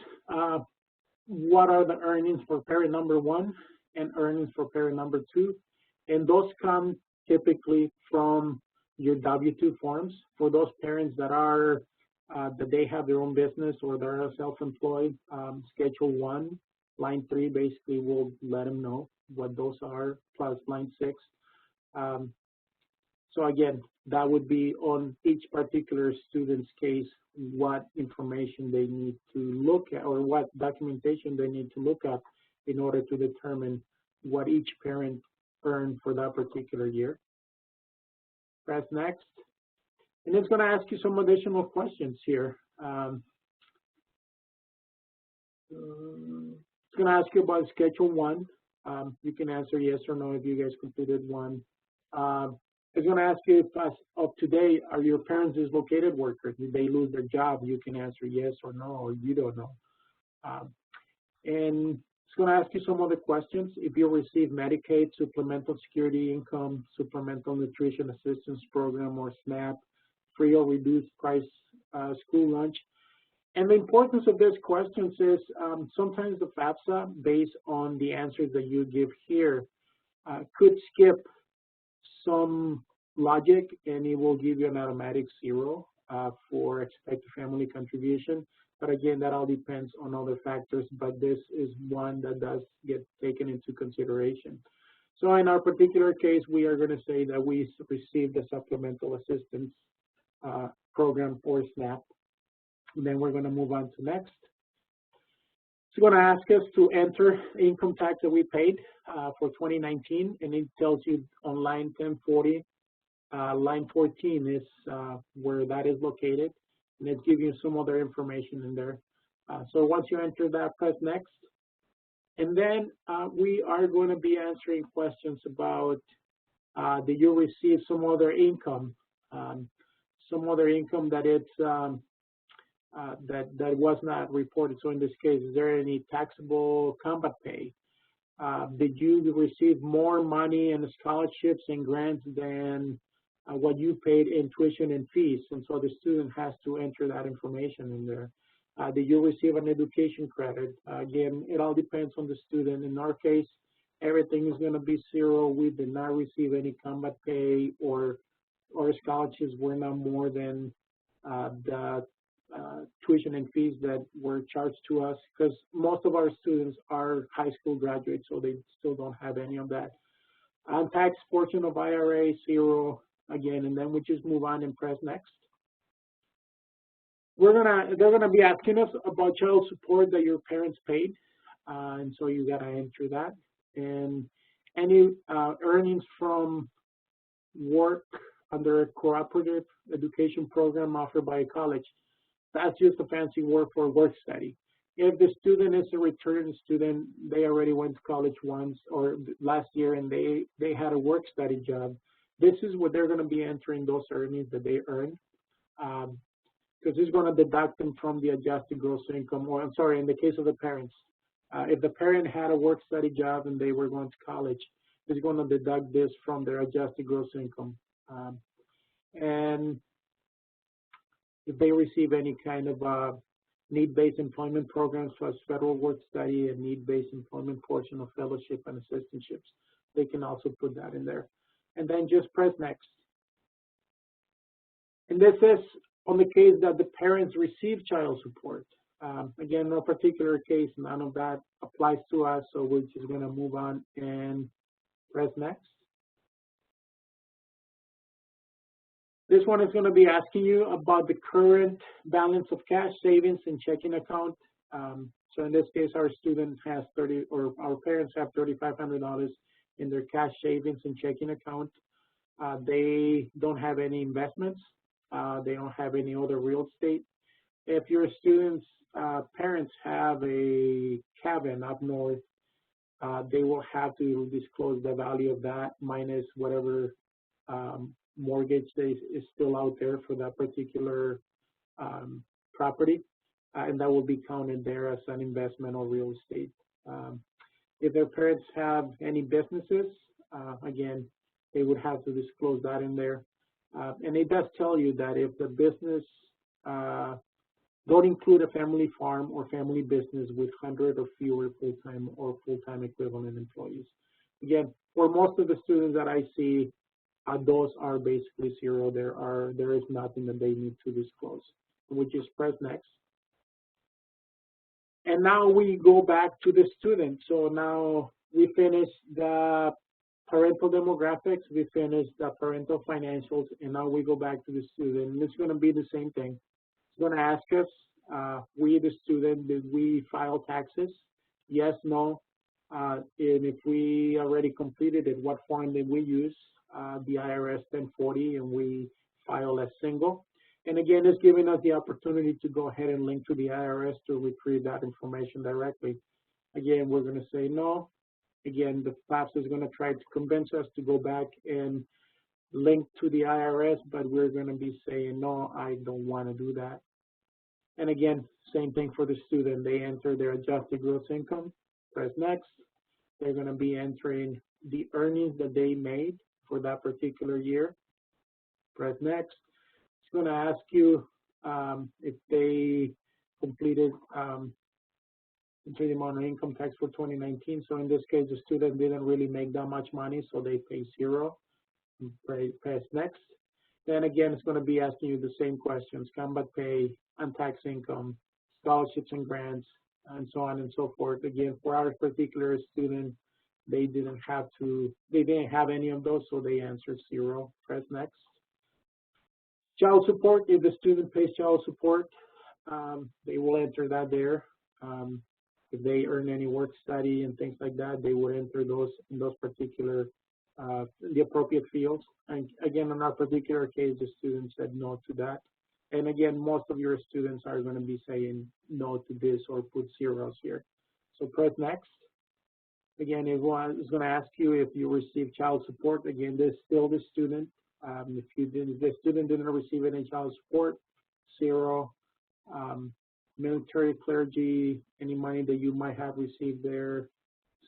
what are the earnings for parent number 1 and earnings for parent number 2. And those come typically from your W-2 forms. For those parents that are, that they have their own business or they're self-employed, Schedule 1, line 3 basically will let them know what those are, plus line 6. So again, that would be on each particular student's case, what information they need to look at or what documentation they need to look at in order to determine what each parent earned for that particular year. Press next. And it's going to ask you some additional questions here. It's going to ask you about Schedule 1. You can answer yes or no if you guys completed one. It's going to ask you if as of today, are your parents dislocated workers? Did they lose their job? You can answer yes or no, or you don't know. And it's going to ask you some other questions. If you receive Medicaid, Supplemental Security Income, Supplemental Nutrition Assistance Program, or SNAP, free or reduced price school lunch. And the importance of these questions is sometimes the FAFSA, based on the answers that you give here, could skip some logic, and it will give you an automatic 0 for expected family contribution. But again, that all depends on other factors, but this is one that does get taken into consideration. So in our particular case, we are going to say that we received the Supplemental Assistance Program or SNAP. And then we're going to move on to next. It's going to ask us to enter income tax that we paid for 2019, and it tells you on line 1040, line 14 is where that is located, and it's giving you some other information in there. So once you enter that, press next. And then we are going to be answering questions about did you receive some other income that it's that was not reported. So in this case, is there any taxable combat pay? Did you receive more money in scholarships and grants than what you paid in tuition and fees? And so the student has to enter that information in there. Did you receive an education credit? Again, it all depends on the student. In our case, everything is going to be 0. We did not receive any combat pay or scholarships were not more than the tuition and fees that were charged to us, because most of our students are high school graduates, so they still don't have any of that. Untaxed portion of IRA, 0 again, and then we just move on and press next. They're gonna be asking us about child support that your parents paid, and so you gotta enter that. And any earnings from work under a cooperative education program offered by a college. That's just a fancy word for work study. If the student is a return student, they already went to college once or last year and they had a work study job, this is what they're going to be entering, those earnings that they earned, because it's going to deduct them from the adjusted gross income, or I'm sorry, in the case of the parents. If the parent had a work study job and they were going to college, it's going to deduct this from their adjusted gross income. And if they receive any kind of need-based employment programs such as federal work study and need-based employment portion of fellowship and assistantships, they can also put that in there. And then just press next. And this is on the case that the parents receive child support. Again, no particular case, none of that applies to us, so we're just going to move on and press next. This one is going to be asking you about the current balance of cash, savings, and checking account. So in this case, our student has our parents have $3,500 in their cash savings and checking account. They don't have any investments. They don't have any other real estate. If your students' parents have a cabin up north, they will have to disclose the value of that minus whatever mortgage is still out there for that particular property, and that will be counted there as an investment or real estate. If their parents have any businesses, again, they would have to disclose that in there. And it does tell you that if the business don't include a family farm or family business with 100 or fewer full-time or full-time equivalent employees. Again, for most of the students that I see, those are basically zero. There is nothing that they need to disclose. We just press next. And now we go back to the student. So now we finish the parental demographics, we finish the parental financials, and now we go back to the student. And it's going to be the same thing. It's going to ask us, we the student, did we file taxes? Yes, no. And if we already completed it, what form did we use? The IRS 1040, and we file as single. And again, it's giving us the opportunity to go ahead and link to the IRS to retrieve that information directly. Again, we're going to say no. Again, the FAFSA is going to try to convince us to go back and link to the IRS, but we're going to be saying, no, I don't want to do that. And again, same thing for the student. They enter their adjusted gross income, press next. They're going to be entering the earnings that they made for that particular year, press next. It's going to ask you if they completed the amount of income tax for 2019. So in this case, the student didn't really make that much money, so they pay zero. Press next. Then again, it's going to be asking you the same questions: combat pay, untaxed income, scholarships and grants, and so on and so forth. Again, for our particular student, they didn't have any of those, so they answered zero. Press next. Child support, if the student pays child support, they will enter that there. If they earn any work study and things like that, they will enter those in those particular, the appropriate fields. And again, in our particular case, the student said no to that. And again, most of your students are going to be saying no to this or put zeros here. So press next. Again, it's going to ask you if you receive child support. Again, this is still the student. If the student didn't receive any child support, zero. Military, clergy, any money that you might have received there,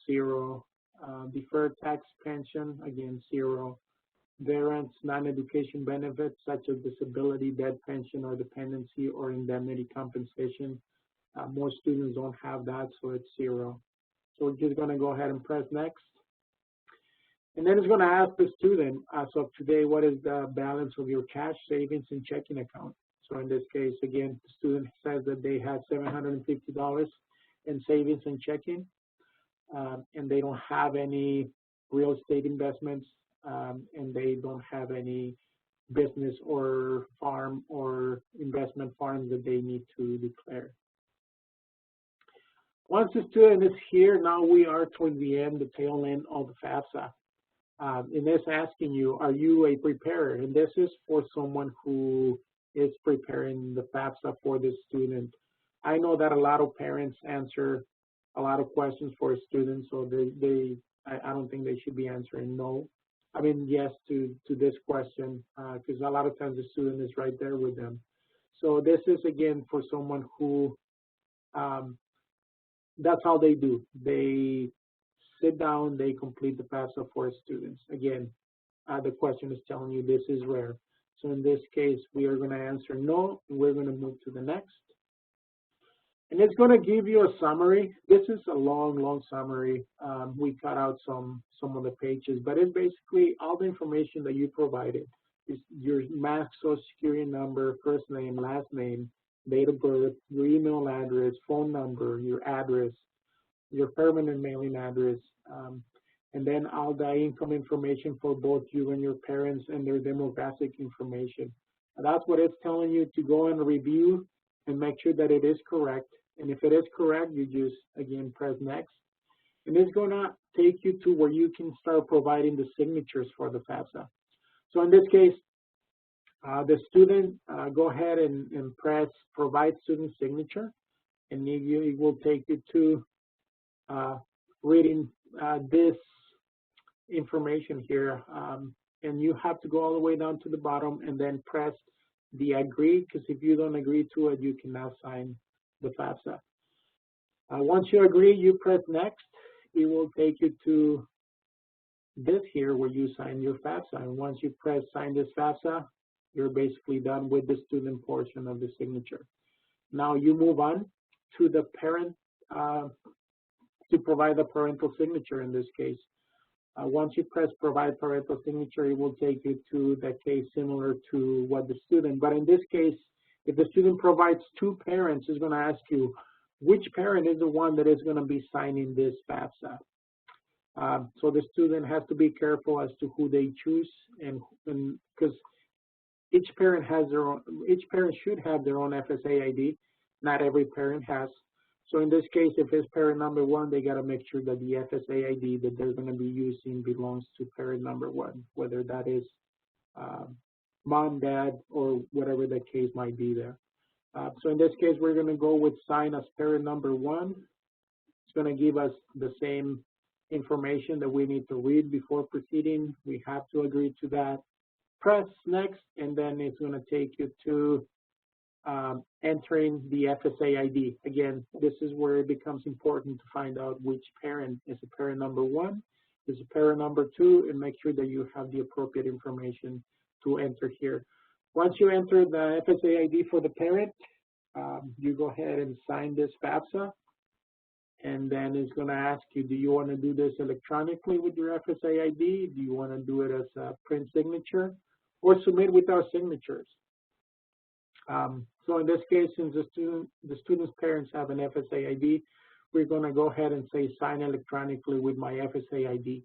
zero. Deferred tax pension, again, zero. Veterans, non-education benefits such as disability, death pension, or dependency or indemnity compensation. Most students don't have that, so it's zero. So we're just going to go ahead and press next. And then it's going to ask the student, as of today, what is the balance of your cash, savings, and checking account? So in this case, again, the student says that they have $750 in savings and checking, and they don't have any real estate investments, and they don't have any business or farm or investment farms that they need to declare. Once the student is here, now we are towards the end, the tail end of the FAFSA. And it's asking you, are you a preparer? And this is for someone who is preparing the FAFSA for the student. I know that a lot of parents answer a lot of questions for students, so I don't think they should be answering no. I mean, yes to this question, because a lot of times the student is right there with them. So this is, again, for someone who, that's how they do. They sit down, they complete the FAFSA for students. Again, the question is telling you this is rare. So in this case, we are going to answer no, and we're going to move to the next. And it's going to give you a summary. This is a long, long summary. We cut out some of the pages, but it's basically all the information that you provided. It's your max social security number, first name, last name, date of birth, your email address, phone number, your address, your permanent mailing address, and then all the income information for both you and your parents and their demographic information. And that's what it's telling you to go and review and make sure that it is correct. And if it is correct, you just, again, press next. And it's going to take you to where you can start providing the signatures for the FAFSA. So in this case, The student, go ahead and press Provide Student Signature, and it will take you to reading this information here. And you have to go all the way down to the bottom and then press the Agree, because if you don't agree to it, you cannot sign the FAFSA. Once you agree, you press Next. It will take you to this here where you sign your FAFSA. And once you press Sign this FAFSA, you're basically done with the student portion of the signature. Now you move on to the parent to provide the parental signature in this case. Once you press Provide Parental Signature, it will take you to that case similar to what the student, but in this case, if the student provides two parents, it's going to ask you which parent is the one that is going to be signing this FAFSA. So the student has to be careful as to who they choose, and because each parent should have their own FSA ID. Not every parent has. So in this case, if it's parent number one, they got to make sure that the FSA ID that they're going to be using belongs to parent number one, whether that is mom, dad, or whatever the case might be there. So in this case, we're going to go with sign as parent number one. It's going to give us the same information that we need to read before proceeding. We have to agree to that. Press Next, and then it's going to take you to entering the FSA ID. Again, this is where it becomes important to find out which parent is a parent number one, is a parent number two, and make sure that you have the appropriate information to enter here. Once you enter the FSA ID for the parent, you go ahead and sign this FAFSA, and then it's going to ask you, do you want to do this electronically with your FSA ID? Do you want to do it as a print signature, or submit with our signatures? So in this case, since the student's parents have an FSA ID, we're going to go ahead and say sign electronically with my FSA ID.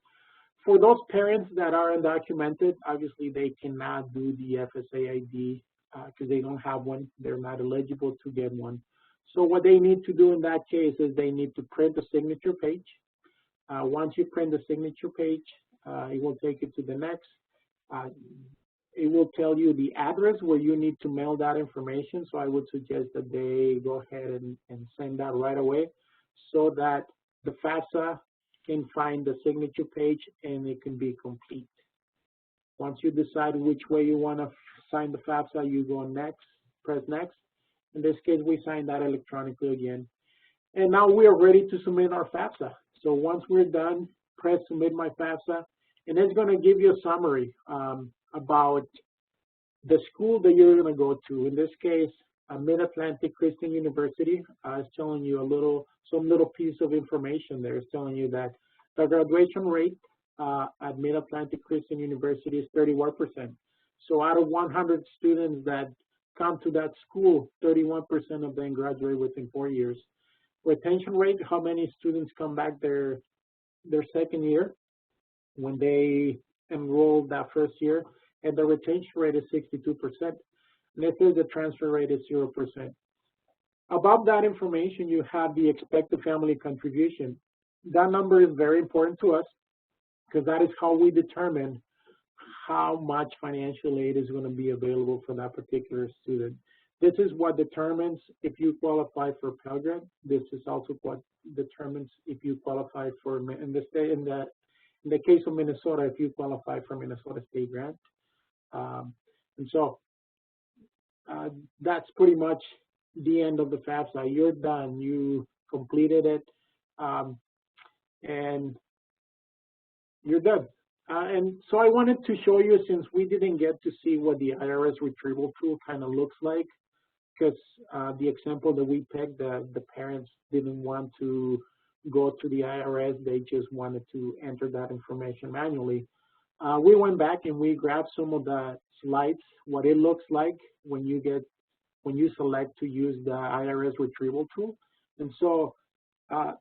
For those parents that are undocumented, obviously they cannot do the FSA ID because they don't have one. They're not eligible to get one. So what they need to do in that case is they need to print the signature page. Once you print the signature page, it will take you to the next. It will tell you the address where you need to mail that information. So I would suggest that they go ahead and send that right away so that the FAFSA can find the signature page and it can be complete. Once you decide which way you want to sign the FAFSA, you go next, press Next. In this case, we sign that electronically again. And now we are ready to submit our FAFSA. So once we're done, press Submit My FAFSA, and it's going to give you a summary about the school that you're going to go to. In this case, Mid-Atlantic Christian University is telling you some little piece of information there. It's telling you that the graduation rate at Mid-Atlantic Christian University is 31%. So out of 100 students that come to that school, 31% of them graduate within 4 years. Retention rate, how many students come back their second year when they enroll that first year, and the retention rate is 62%. And this is the transfer rate is 0%. Above that information, you have the expected family contribution. That number is very important to us because that is how we determine how much financial aid is going to be available for that particular student. This is what determines if you qualify for Pell Grant. This is also what determines if you qualify for, in the case of Minnesota, if you qualify for Minnesota State Grant. And so that's pretty much the end of the FAFSA. You're done. You completed it, and you're done. And so I wanted to show you, since we didn't get to see what the IRS retrieval tool kind of looks like, because the example that we picked, the parents didn't want to go to the IRS, they just wanted to enter that information manually. We went back and we grabbed some of the slides, what it looks like when you select to use the IRS retrieval tool. And so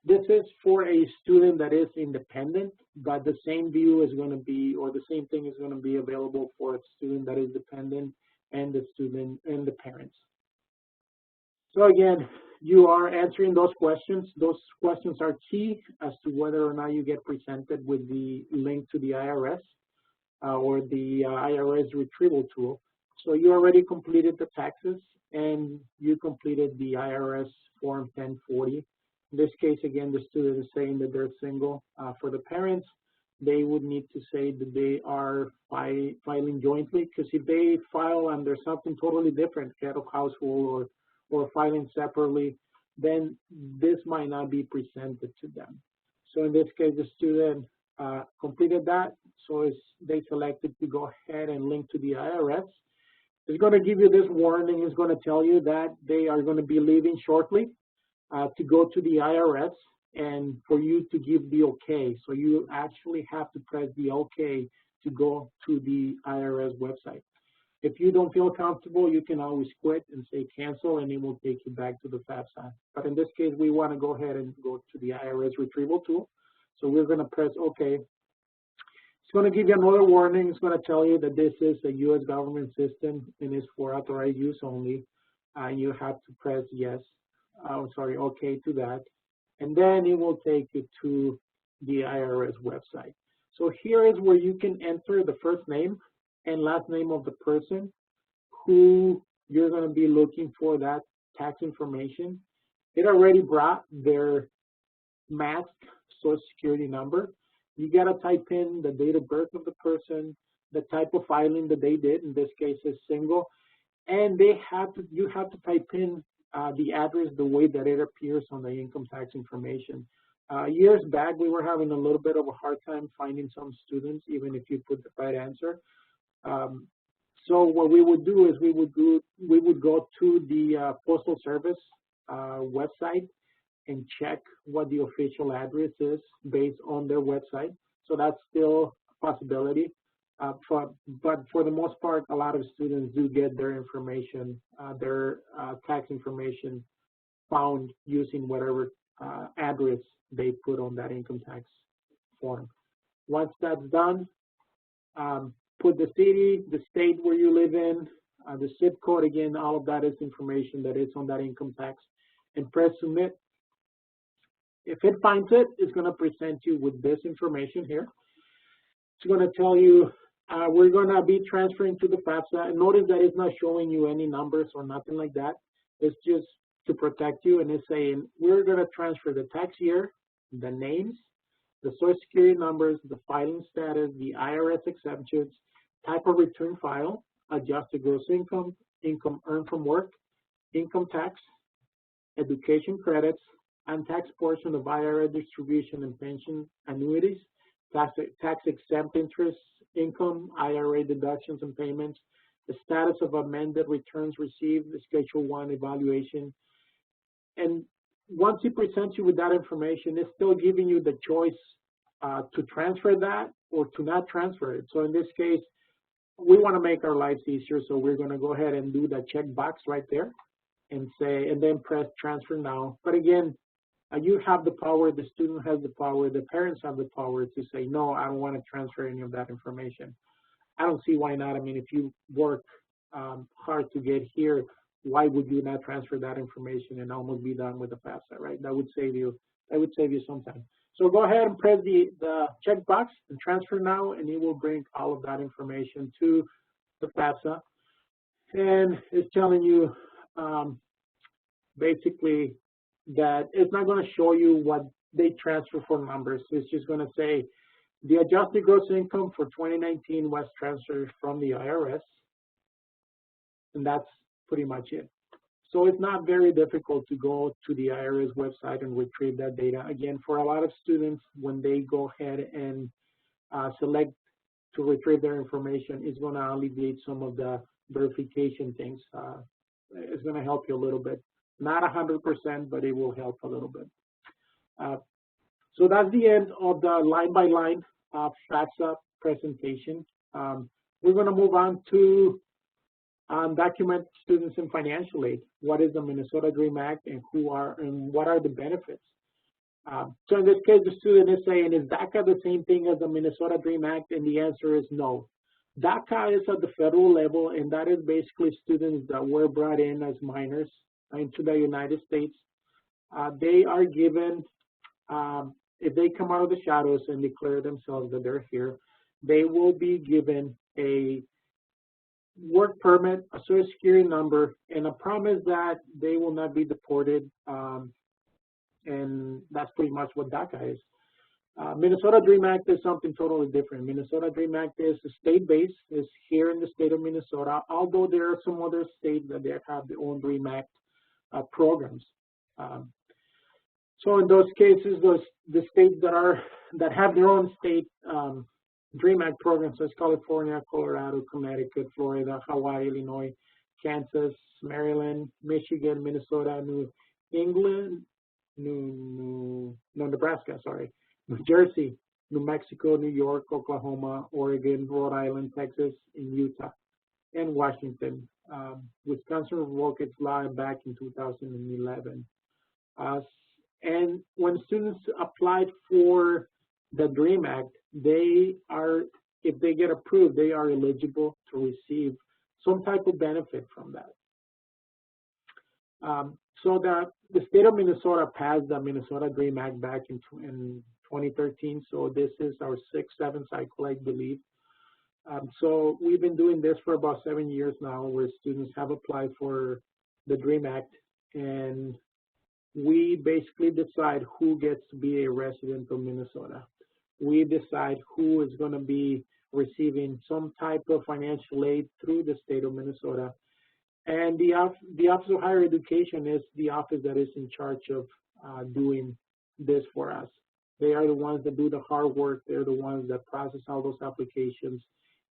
this is for a student that is independent, but the same view is going to be, or the same thing is going to be available for a student that is dependent and the student and the parents. So again, you are answering those questions. Those questions are key as to whether or not you get presented with the link to the IRS or the IRS retrieval tool. So you already completed the taxes and you completed the IRS Form 1040. In this case, again, the student is saying that they're single. For the parents, they would need to say that they are filing jointly, because if they file under something totally different, head of household or filing separately, then this might not be presented to them. So in this case, the student completed that, so they selected to go ahead and link to the IRS. It's going to give you this warning. It's going to tell you that they are going to be leaving shortly to go to the IRS and for you to give the okay. So you actually have to press the okay to go to the IRS website. If you don't feel comfortable, you can always quit and say cancel, and it will take you back to the FAFSA. But in this case, we want to go ahead and go to the IRS retrieval tool. So we're going to press OK. It's going to give you another warning. It's going to tell you that this is a U.S. government system and is for authorized use only. You have to press yes, OK to that. And then it will take you to the IRS website. So here is where you can enter the first name and last name of the person who you're going to be looking for that tax information. It already brought their masked Social Security number. You got to type in the date of birth of the person, the type of filing that they did, in this case is single, and you have to type in the address the way that it appears on the income tax information. Years back, we were having a little bit of a hard time finding some students, even if you put the right answer. So what we would do is we would go to the Postal Service website and check what the official address is based on their website. So that's still a possibility. But for the most part, a lot of students do get their information, their tax information found using whatever address they put on that income tax form. Once that's done, put the city, the state where you live in, the zip code, again, all of that is information that is on that income tax, and press submit. If it finds it, it's going to present you with this information here. It's going to tell you, we're going to be transferring to the FAFSA. And notice that it's not showing you any numbers or nothing like that. It's just to protect you, and it's saying, we're going to transfer the tax year, the names, the Social Security numbers, the filing status, the IRS exemptions, type of return file, adjusted gross income, income earned from work, income tax, education credits, untaxed portion of IRS distribution and pension annuities, tax-exempt interest, income, IRA deductions and payments, the status of amended returns received, the Schedule 1 evaluation. And once it presents you with that information, it's still giving you the choice to transfer that or to not transfer it. So in this case, we want to make our lives easier, so we're going to go ahead and do the check box right there and say, and then press transfer now. But again, you have the power, the student has the power, the parents have the power to say, no, I don't want to transfer any of that information. I don't see why not. I mean, if you work hard to get here, why would you not transfer that information and almost be done with the FAFSA, right? That would save you some time. So go ahead and press the check box and transfer now, and it will bring all of that information to the FAFSA. And it's telling you basically that it's not going to show you what they transfer for numbers. It's just going to say the adjusted gross income for 2019 was transferred from the IRS, and that's pretty much it. So it's not very difficult to go to the IRS website and retrieve that data. Again, for a lot of students, when they go ahead and select to retrieve their information, it's going to alleviate some of the verification things. It's going to help you a little bit. Not 100%, but it will help a little bit. So that's the end of the line-by-line FAFSA presentation. We're going to move on to undocumented students in financial aid. What is the Minnesota DREAM Act, and what are the benefits? So in this case, the student is saying, is DACA the same thing as the Minnesota DREAM Act? And the answer is no. DACA is at the federal level, and that is basically students that were brought in as minors into the United States. They are given, if they come out of the shadows and declare themselves that they're here, they will be given a work permit, a Social Security number, and a promise that they will not be deported. And that's pretty much what DACA is. Minnesota DREAM Act is something totally different. Minnesota DREAM Act is state-based, is here in the state of Minnesota, although there are some other states that they have their own DREAM Act programs. So in those cases, the states that have their own state DREAM Act programs, such as California, Colorado, Connecticut, Florida, Hawaii, Illinois, Kansas, Maryland, Michigan, Minnesota, Nebraska, New Jersey, New Mexico, New York, Oklahoma, Oregon, Rhode Island, Texas, and Utah, and Washington. Wisconsin revoked its law back in 2011. And when students applied for the DREAM Act, if they get approved, they are eligible to receive some type of benefit from that. So the state of Minnesota passed the Minnesota DREAM Act back in 2013. So this is our 6th, 7th cycle, I believe. So we've been doing this for about 7 years now, where students have applied for the DREAM Act, and we basically decide who gets to be a resident of Minnesota. We decide who is going to be receiving some type of financial aid through the state of Minnesota. And the Office of Higher Education is the office that is in charge of doing this for us. They are the ones that do the hard work. They're the ones that process all those applications.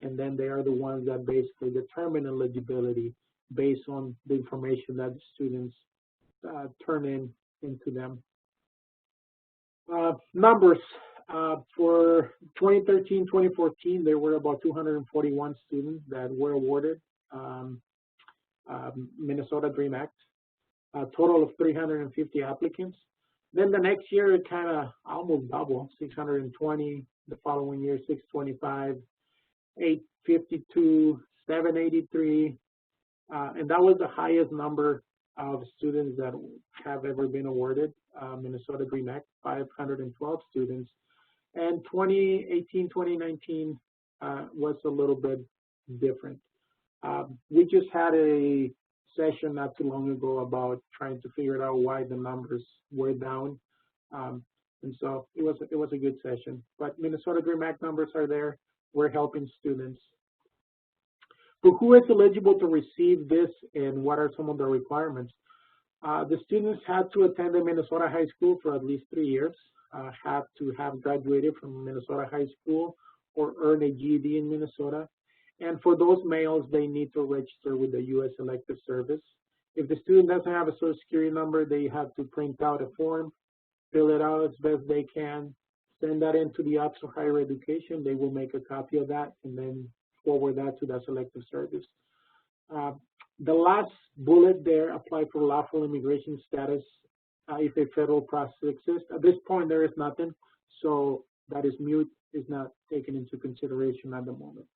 And then they are the ones that basically determine eligibility based on the information that the students turn into them. Numbers. For 2013-2014, there were about 241 students that were awarded Minnesota DREAM Act, a total of 350 applicants. Then the next year, it kind of almost doubled, 620. The following year, 625, 852, 783. And that was the highest number of students that have ever been awarded Minnesota DREAM Act, 512 students. And 2018, 2019 was a little bit different. We just had a session not too long ago about trying to figure out why the numbers were down. And so it was a good session. But Minnesota DREAM Act numbers are there. We're helping students. But who is eligible to receive this, and what are some of the requirements? The students had to attend a Minnesota high school for at least 3 years, have to have graduated from Minnesota high school or earn a GED in Minnesota. And for those males, they need to register with the U.S. Elective Service. If the student doesn't have a Social Security number, they have to print out a form, fill it out as best they can, send that into the Office of Higher Education. They will make a copy of that and then forward that to the Selective Service. The last bullet there, apply for lawful immigration status if a federal process exists. At this point, there is nothing, so that is mute, is not taken into consideration at the moment.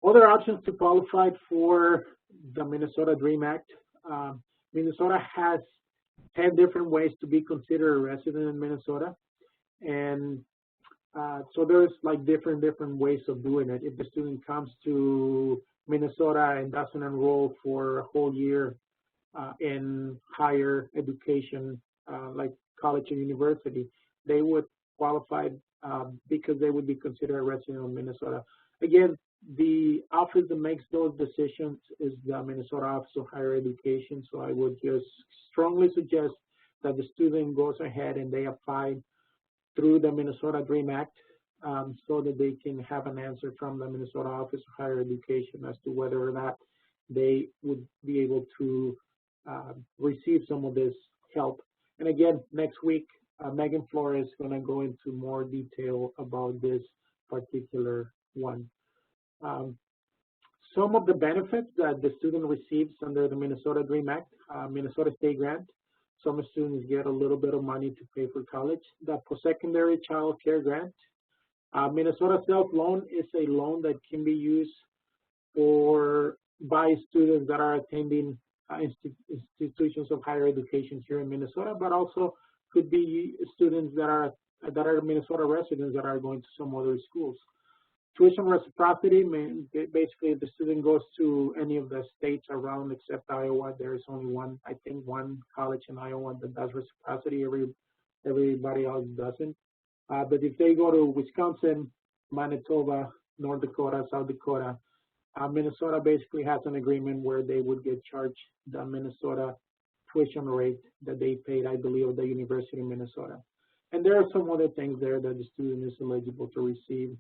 Other options to qualify for the Minnesota DREAM Act. Minnesota has 10 different ways to be considered a resident in Minnesota. And so there's like different ways of doing it. If the student comes to Minnesota and doesn't enroll for a whole year in higher education, like college and university, they would qualify because they would be considered a resident of Minnesota. Again, the office that makes those decisions is the Minnesota Office of Higher Education. So I would just strongly suggest that the student goes ahead and they apply through the Minnesota DREAM Act so that they can have an answer from the Minnesota Office of Higher Education as to whether or not they would be able to receive some of this help. And again, next week, Megan Flores is going to go into more detail about this particular one. Some of the benefits that the student receives under the Minnesota DREAM Act, Minnesota State Grant. Some students get a little bit of money to pay for college. The post-secondary child care grant. Minnesota self-loan is a loan that can be used by students that are attending institutions of higher education here in Minnesota, but also could be students that are Minnesota residents that are going to some other schools. Tuition reciprocity, basically the student goes to any of the states around except Iowa. There's only one, I think, one college in Iowa that does reciprocity. Everybody else doesn't. But if they go to Wisconsin, Manitoba, North Dakota, South Dakota, Minnesota basically has an agreement where they would get charged the Minnesota tuition rate that they paid, I believe, at the University of Minnesota. And there are some other things there that the student is eligible to receive.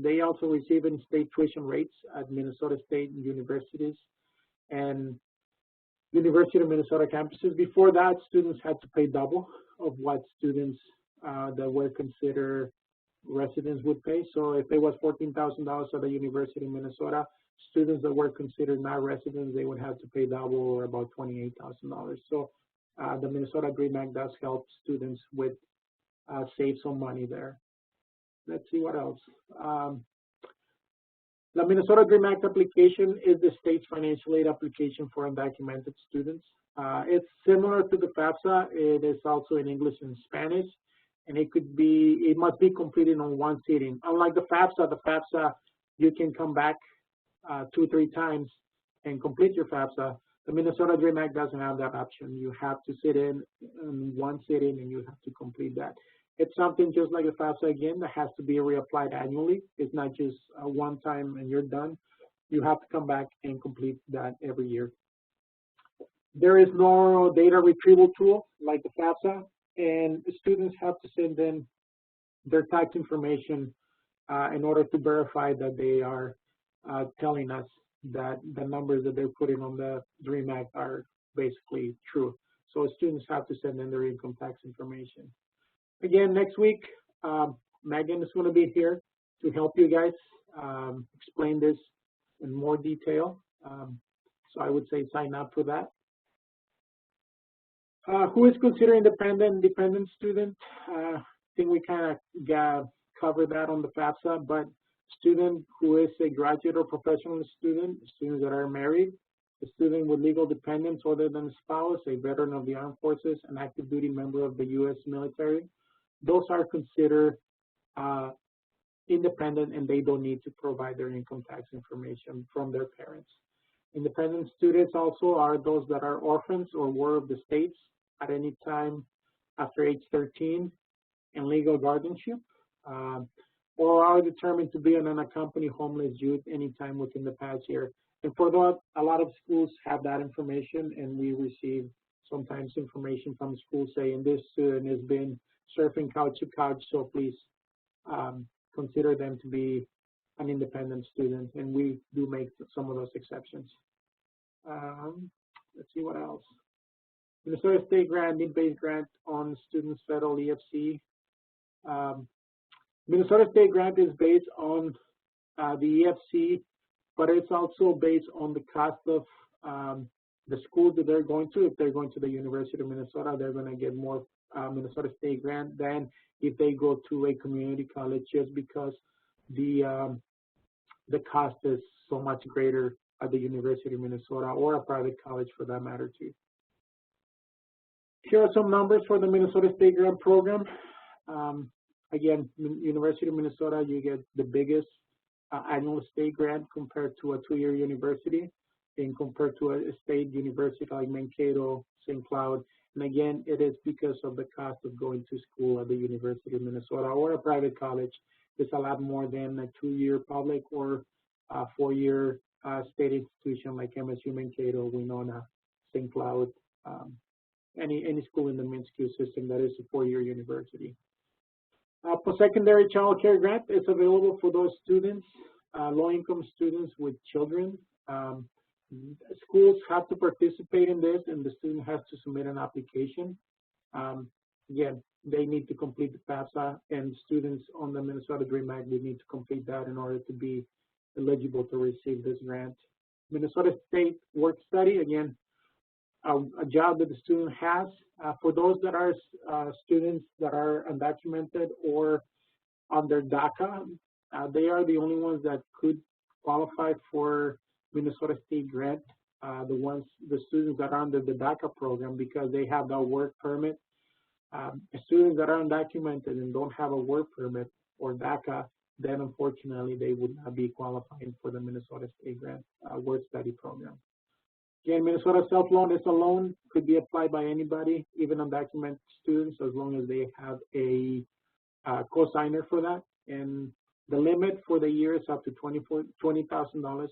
They also receive in-state tuition rates at Minnesota State universities and University of Minnesota campuses. Before that, students had to pay double of what students that were considered residents would pay. So if it was $14,000 at the University of Minnesota, students that were considered not residents, they would have to pay double, or about $28,000. So the Minnesota DREAM Act does help students with save some money there. Let's see what else. The Minnesota DREAM Act application is the state's financial aid application for undocumented students. It's similar to the FAFSA. It is also in English and Spanish, and it must be completed on one sitting. Unlike the FAFSA, you can come back 2-3 times and complete your FAFSA. The Minnesota DREAM Act doesn't have that option. You have to sit in one sitting and you have to complete that. It's something just like the FAFSA again that has to be reapplied annually. It's not just one time and you're done. You have to come back and complete that every year. There is no data retrieval tool like the FAFSA, and students have to send in their tax information in order to verify that they are telling us that the numbers that they're putting on the DREAM Act are basically true. So students have to send in their income tax information. Again, next week, Megan is going to be here to help you guys explain this in more detail. So I would say sign up for that. Who is considered independent student? I think we kind of covered that on the FAFSA, but student who is a graduate or professional student, students that are married, a student with legal dependents other than a spouse, a veteran of the armed forces, an active duty member of the U.S. military, those are considered independent, and they don't need to provide their income tax information from their parents. Independent students also are those that are orphans or were of the states at any time after age 13 in legal guardianship, or are determined to be an unaccompanied homeless youth anytime within the past year. And for that, a lot of schools have that information, and we receive sometimes information from schools saying this student has been surfing couch to couch, so please consider them to be an independent student, and we do make some of those exceptions. Let's see what else. Minnesota State Grant, need-based grant on students' federal EFC. Minnesota State Grant is based on the EFC, but it's also based on the cost of the school that they're going to. If they're going to the University of Minnesota, they're going to get more Minnesota State Grant than if they go to a community college, just because the cost is so much greater at the University of Minnesota, or a private college for that matter too. Here are some numbers for the Minnesota State Grant Program. Again, University of Minnesota, you get the biggest annual state grant compared to a two-year university, and compared to a state university like Mankato, St. Cloud. And again, it is because of the cost of going to school at the University of Minnesota or a private college. It's a lot more than a two-year public or a four-year state institution like MSU, Mankato, Winona, St. Cloud, any school in the MINSCU system that is a four-year university. Post-secondary child care grant is available for those students, low-income students with children. Schools have to participate in this, and the student has to submit an application. Again, they need to complete the FAFSA, and students on the Minnesota DREAM Act would need to complete that in order to be eligible to receive this grant. Minnesota State Work Study, again, a job that the student has. For those that are students that are undocumented or under DACA, they are the only ones that could qualify for Minnesota State Grant, the students that are under the DACA program, because they have the work permit. Students that are undocumented and don't have a work permit or DACA, then unfortunately they would not be qualifying for the Minnesota State Grant Work Study Program. Again, Minnesota self-loan is a loan, could be applied by anybody, even undocumented students, as long as they have a co-signer for that. And the limit for the year is up to $20,000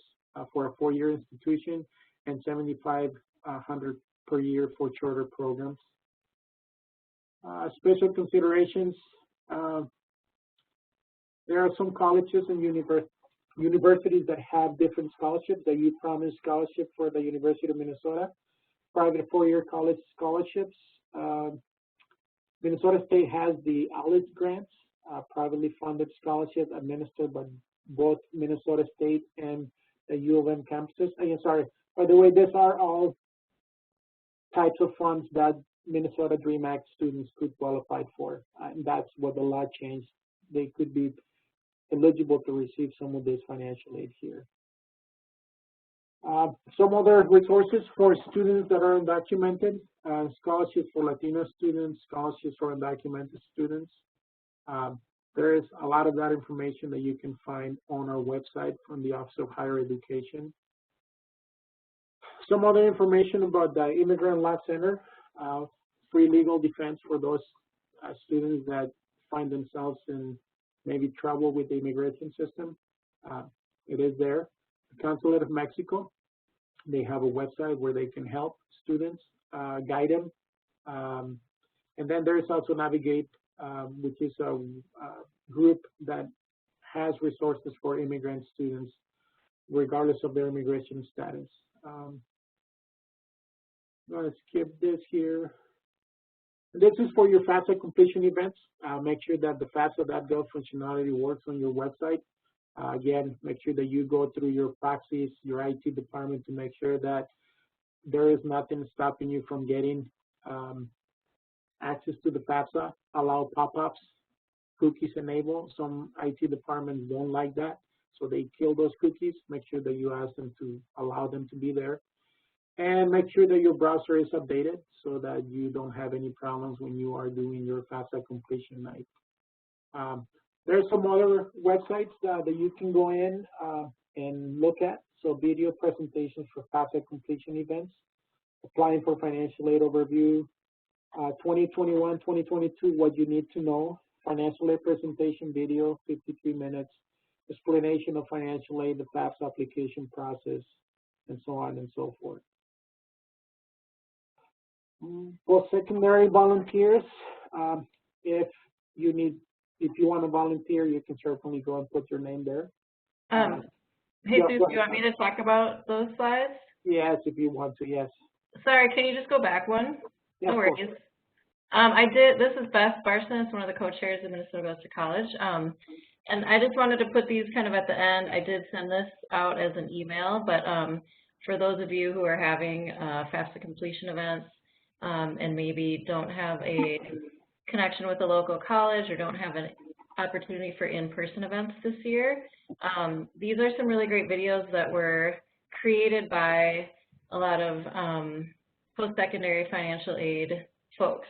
for a 4-year institution, and $7,500 per year for shorter programs. Special considerations. There are some colleges and universities that have different scholarships. The Youth Promise Scholarship for the University of Minnesota, private 4-year college scholarships. Minnesota State has the ALIS grants, privately funded scholarship administered by both Minnesota State and the U of M campuses. Sorry, by the way, these are all types of funds that Minnesota DREAM Act students could qualify for, and that's what the law changed. They could be eligible to receive some of this financial aid here. Some other resources for students that are undocumented, scholarships for Latino students, scholarships for undocumented students. There is a lot of that information that you can find on our website from the Office of Higher Education. Some other information about the Immigrant Law Center, free legal defense for those students that find themselves in maybe trouble with the immigration system. It is there. The Consulate of Mexico, they have a website where they can help students, guide them. And then there is also Navigate, which is a group that has resources for immigrant students, regardless of their immigration status. I'm going to skip this here. This is for your FAFSA completion events. Make sure that the FAFSA.gov functionality works on your website. Again, make sure that you go through your proxies, your IT department, to make sure that there is nothing stopping you from getting access to the FAFSA. Allow pop-ups, cookies enable. Some IT departments don't like that, so they kill those cookies. Make sure that you ask them to allow them to be there. And make sure that your browser is updated so that you don't have any problems when you are doing your FAFSA completion night. There's some other websites that you can go in and look at. So video presentations for FAFSA completion events, applying for financial aid overview, 2021, 2022, what you need to know, financial aid presentation video, 53 minutes, explanation of financial aid, the FAFSA application process, and so on and so forth. Post-secondary volunteers, if you want to volunteer, you can certainly go and put your name there. Hey, Sue, do you want me to talk about those slides? Yes, if you want to, yes. Sorry, can you just go back one? Yeah, no worries. This is Beth Barsness, one of the co-chairs of Minnesota Goes to College. And I just wanted to put these kind of at the end. I did send this out as an email, but for those of you who are having FAFSA completion events and maybe don't have a connection with a local college or don't have an opportunity for in-person events this year, these are some really great videos that were created by a lot of post-secondary financial aid folks.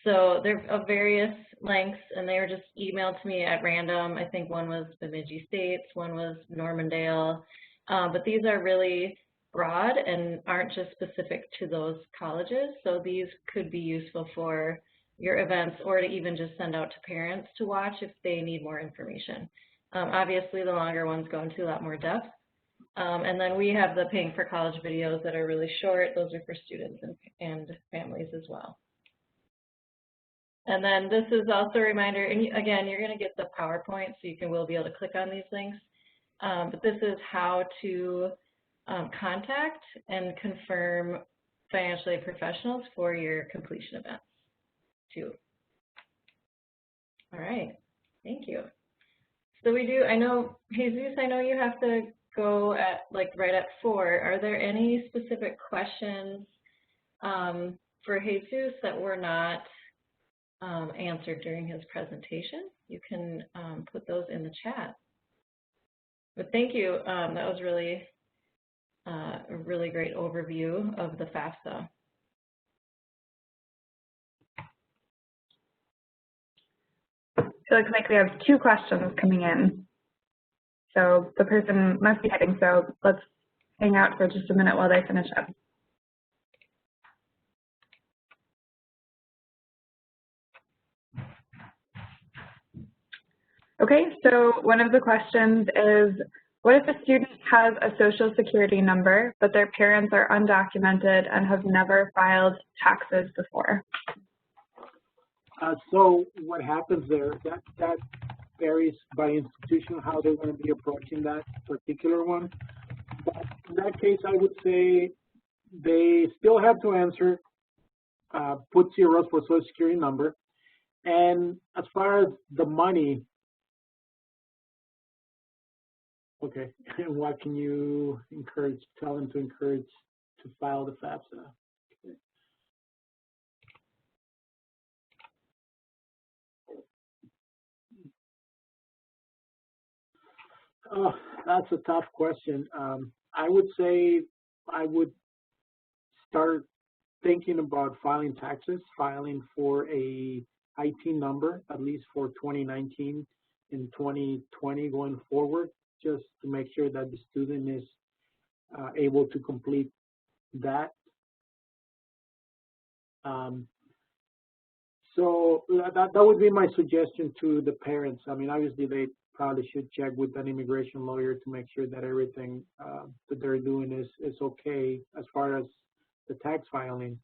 So they're of various lengths, and they were just emailed to me at random. I think one was Bemidji States, one was Normandale, but these are really broad and aren't just specific to those colleges. So these could be useful for your events, or to even just send out to parents to watch if they need more information. Obviously, the longer ones go into a lot more depth. And then we have the Paying for College videos that are really short. Those are for students and families as well. And then this is also a reminder, and again, you're going to get the PowerPoint, so you will be able to click on these links. But this is how to contact and confirm financial aid professionals for your completion events too. All right, thank you. So we do, I know, Jesus, I know you have to go at right at 4. Are there any specific questions for Jesus that were not answered during his presentation? You can put those in the chat. But thank you. That was really a really great overview of the FAFSA. It looks like we have 2 questions coming in. So the person must be typing, so let's hang out for just a minute while they finish up. Okay, so one of the questions is, what if a student has a social security number, but their parents are undocumented and have never filed taxes before? So what happens there, that varies by institution, how they're going to be approaching that particular one. But in that case, I would say they still have to answer, put zeros for social security number. And as far as the money, okay, and what can you tell them to encourage to file the FAFSA? Okay. Oh, that's a tough question. I would say I would start thinking about filing taxes, filing for a IT number, at least for 2019 and 2020 going forward, just to make sure that the student is able to complete that. So that would be my suggestion to the parents. I mean, obviously they probably should check with an immigration lawyer to make sure that everything that they're doing is okay as far as the tax filing.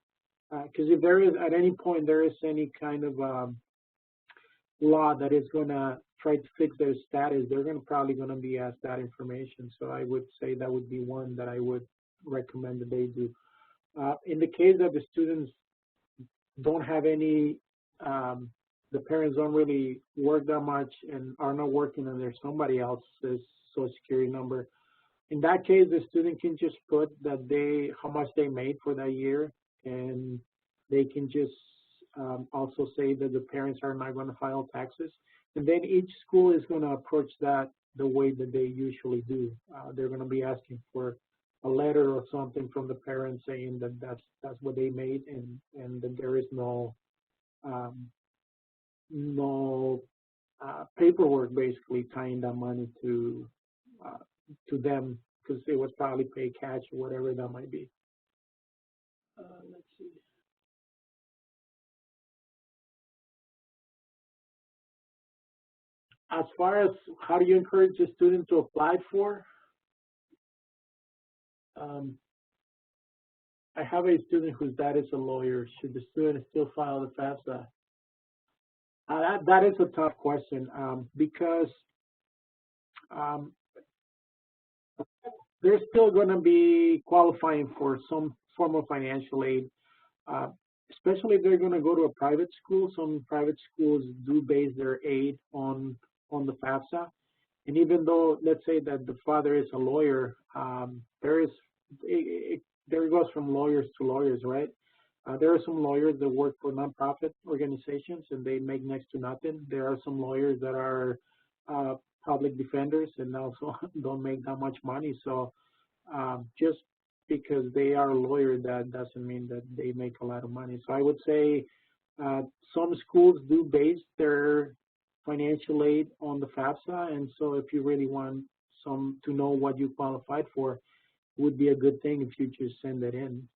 Because if there is, at any point, there is any kind of law that is going to try to fix their status, they're probably going to be asked that information. So I would say that would be one that I would recommend that they do. In the case that the students don't have any, the parents don't really work that much and are not working, and there's somebody else's social security number. In that case, the student can just put that how much they made for that year, and they can just also say that the parents are not going to file taxes. And then each school is going to approach that the way that they usually do. They're going to be asking for a letter or something from the parents saying that that's what they made, and that there is no paperwork basically tying that money to them, because it was probably paid cash or whatever that might be. Let's see. As far as how do you encourage a student to apply for? I have a student whose dad is a lawyer. Should the student still file the FAFSA? That is a tough question because they're still going to be qualifying for some form of financial aid, especially if they're going to go to a private school. Some private schools do base their aid on the FAFSA. And even though, let's say that the father is a lawyer, there goes from lawyers to lawyers, right? There are some lawyers that work for nonprofit organizations and they make next to nothing. There are some lawyers that are public defenders and also don't make that much money. So just because they are a lawyer, that doesn't mean that they make a lot of money. So I would say some schools do base their financial aid on the FAFSA, and so if you really want to know what you qualified for, it would be a good thing if you just send it in.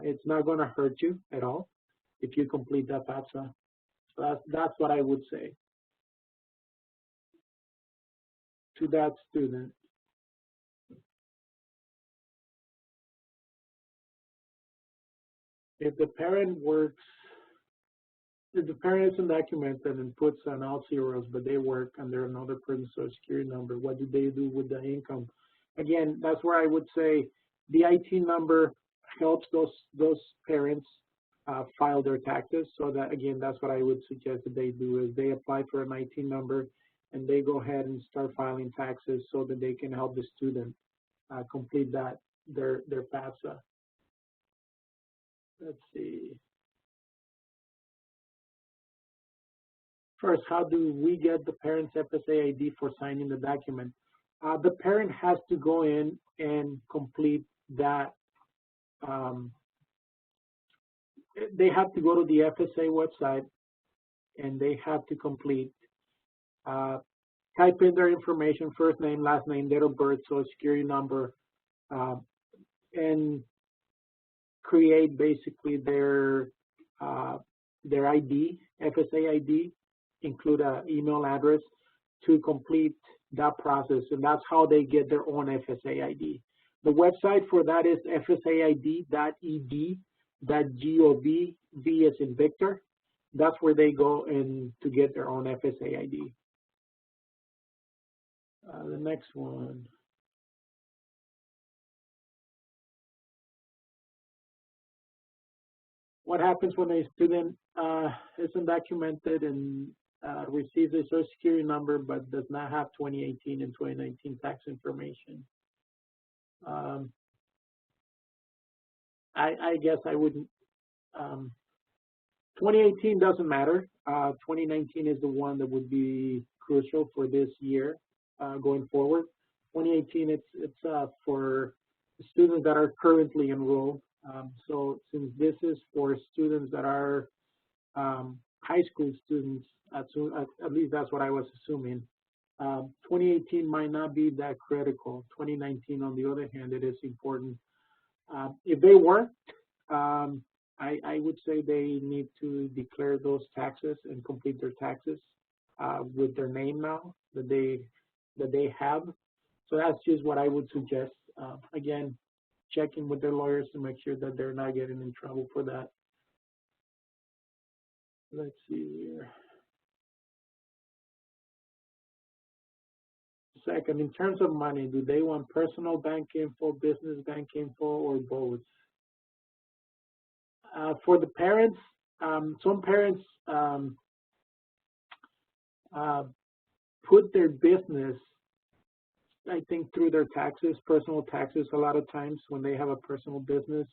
It's not going to hurt you at all if you complete that FAFSA. So that's what I would say to that student. If the parent is undocumented and puts on all zeros, but they work under another person's social security number, what do they do with the income? Again, that's where I would say the IT number helps those parents file their taxes. So that, again, that's what I would suggest that they do, is they apply for an IT number and they go ahead and start filing taxes so that they can help the student complete their FAFSA. Let's see. First, how do we get the parent's FSA ID for signing the document? The parent has to go in and complete that. They have to go to the FSA website and they have to complete type in their information, first name, last name, date of birth, social security number, and create basically their ID, FSA ID, include an email address to complete that process, and that's how they get their own FSA ID. The website for that is fsaid.ed.gov, V as in Victor. That's where they go and to get their own FSA ID. The next one. What happens when a student is undocumented and receives a social security number but does not have 2018 and 2019 tax information? I guess I wouldn't. 2018 doesn't matter. 2019 is the one that would be crucial for this year going forward. 2018, it's for students that are currently enrolled. So since this is for students that are high school students, at least that's what I was assuming, 2018 might not be that critical. 2019, on the other hand, it is important. If they weren't, I would say they need to declare those taxes and complete their taxes with their name now that they have. So that's just what I would suggest. Again, checking with their lawyers to make sure that they're not getting in trouble for that. Let's see here. Second, in terms of money, do they want personal bank info, business bank info, or both? For the parents, some parents put their business, I think, through their taxes, personal taxes, a lot of times when they have a personal business.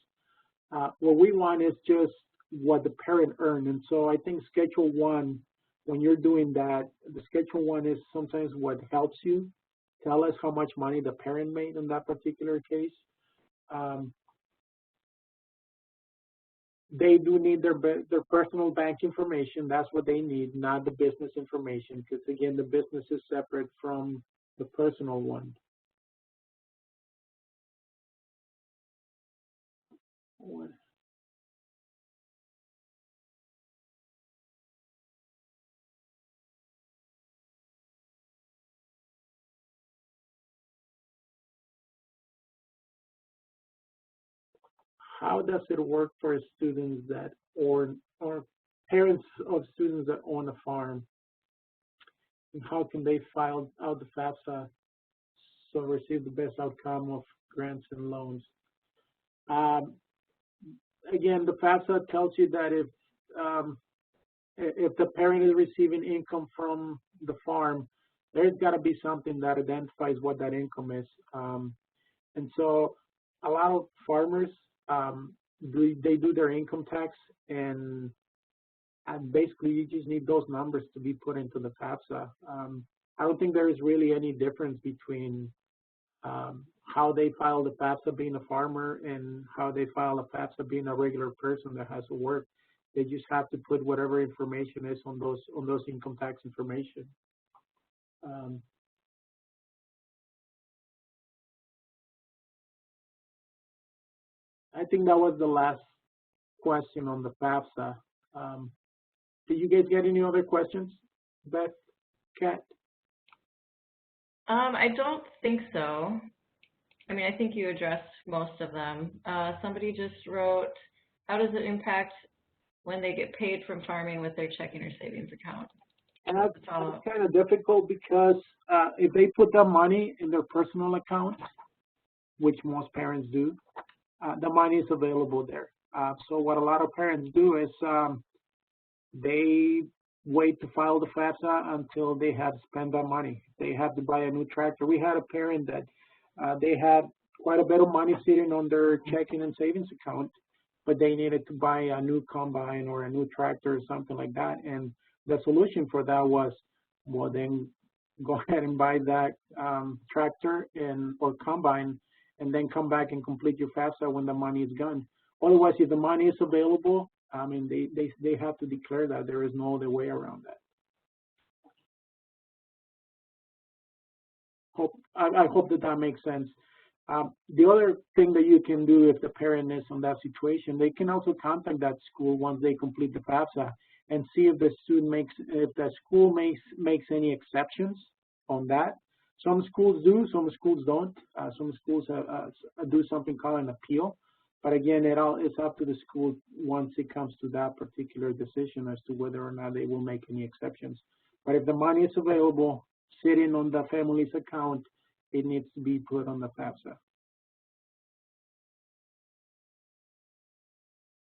What we want is just what the parent earned. And so I think Schedule 1, when you're doing that, the Schedule 1 is sometimes what helps you tell us how much money the parent made in that particular case. They do need their personal bank information. That's what they need, not the business information, because again, the business is separate from the personal one. How does it work for students that or parents of students that own a farm? And how can they file out the FAFSA so receive the best outcome of grants and loans? Again, the FAFSA tells you that if the parent is receiving income from the farm, there's got to be something that identifies what that income is. And so a lot of farmers, they do their income tax, and basically you just need those numbers to be put into the FAFSA. I don't think there is really any difference between how they file the FAFSA being a farmer and how they file a FAFSA being a regular person that has to work. They just have to put whatever information is on those income tax information. I think that was the last question on the FAFSA. Did you guys get any other questions, Beth, Kat? I don't think so. I mean, I think you addressed most of them. Somebody just wrote, how does it impact when they get paid from farming with their checking or savings account? And that's kind of difficult because if they put that money in their personal account, which most parents do, the money is available there. So what a lot of parents do is they wait to file the FAFSA until they have spent that money. They have to buy a new tractor. We had a parent that they had quite a bit of money sitting on their checking and savings account, but they needed to buy a new combine or a new tractor or something like that. And the solution for that was, well, then go ahead and buy that tractor or combine, and then come back and complete your FAFSA when the money is gone. Otherwise, if the money is available, I mean, they have to declare that. There is no other way around that. I hope that makes sense. The other thing that you can do if the parent is in that situation, they can also contact that school once they complete the FAFSA and see if the school makes any exceptions on that. Some schools do, some schools don't. Some schools do something called an appeal. But again, it's up to the school once it comes to that particular decision as to whether or not they will make any exceptions. But if the money is available, sitting on the family's account, it needs to be put on the FAFSA.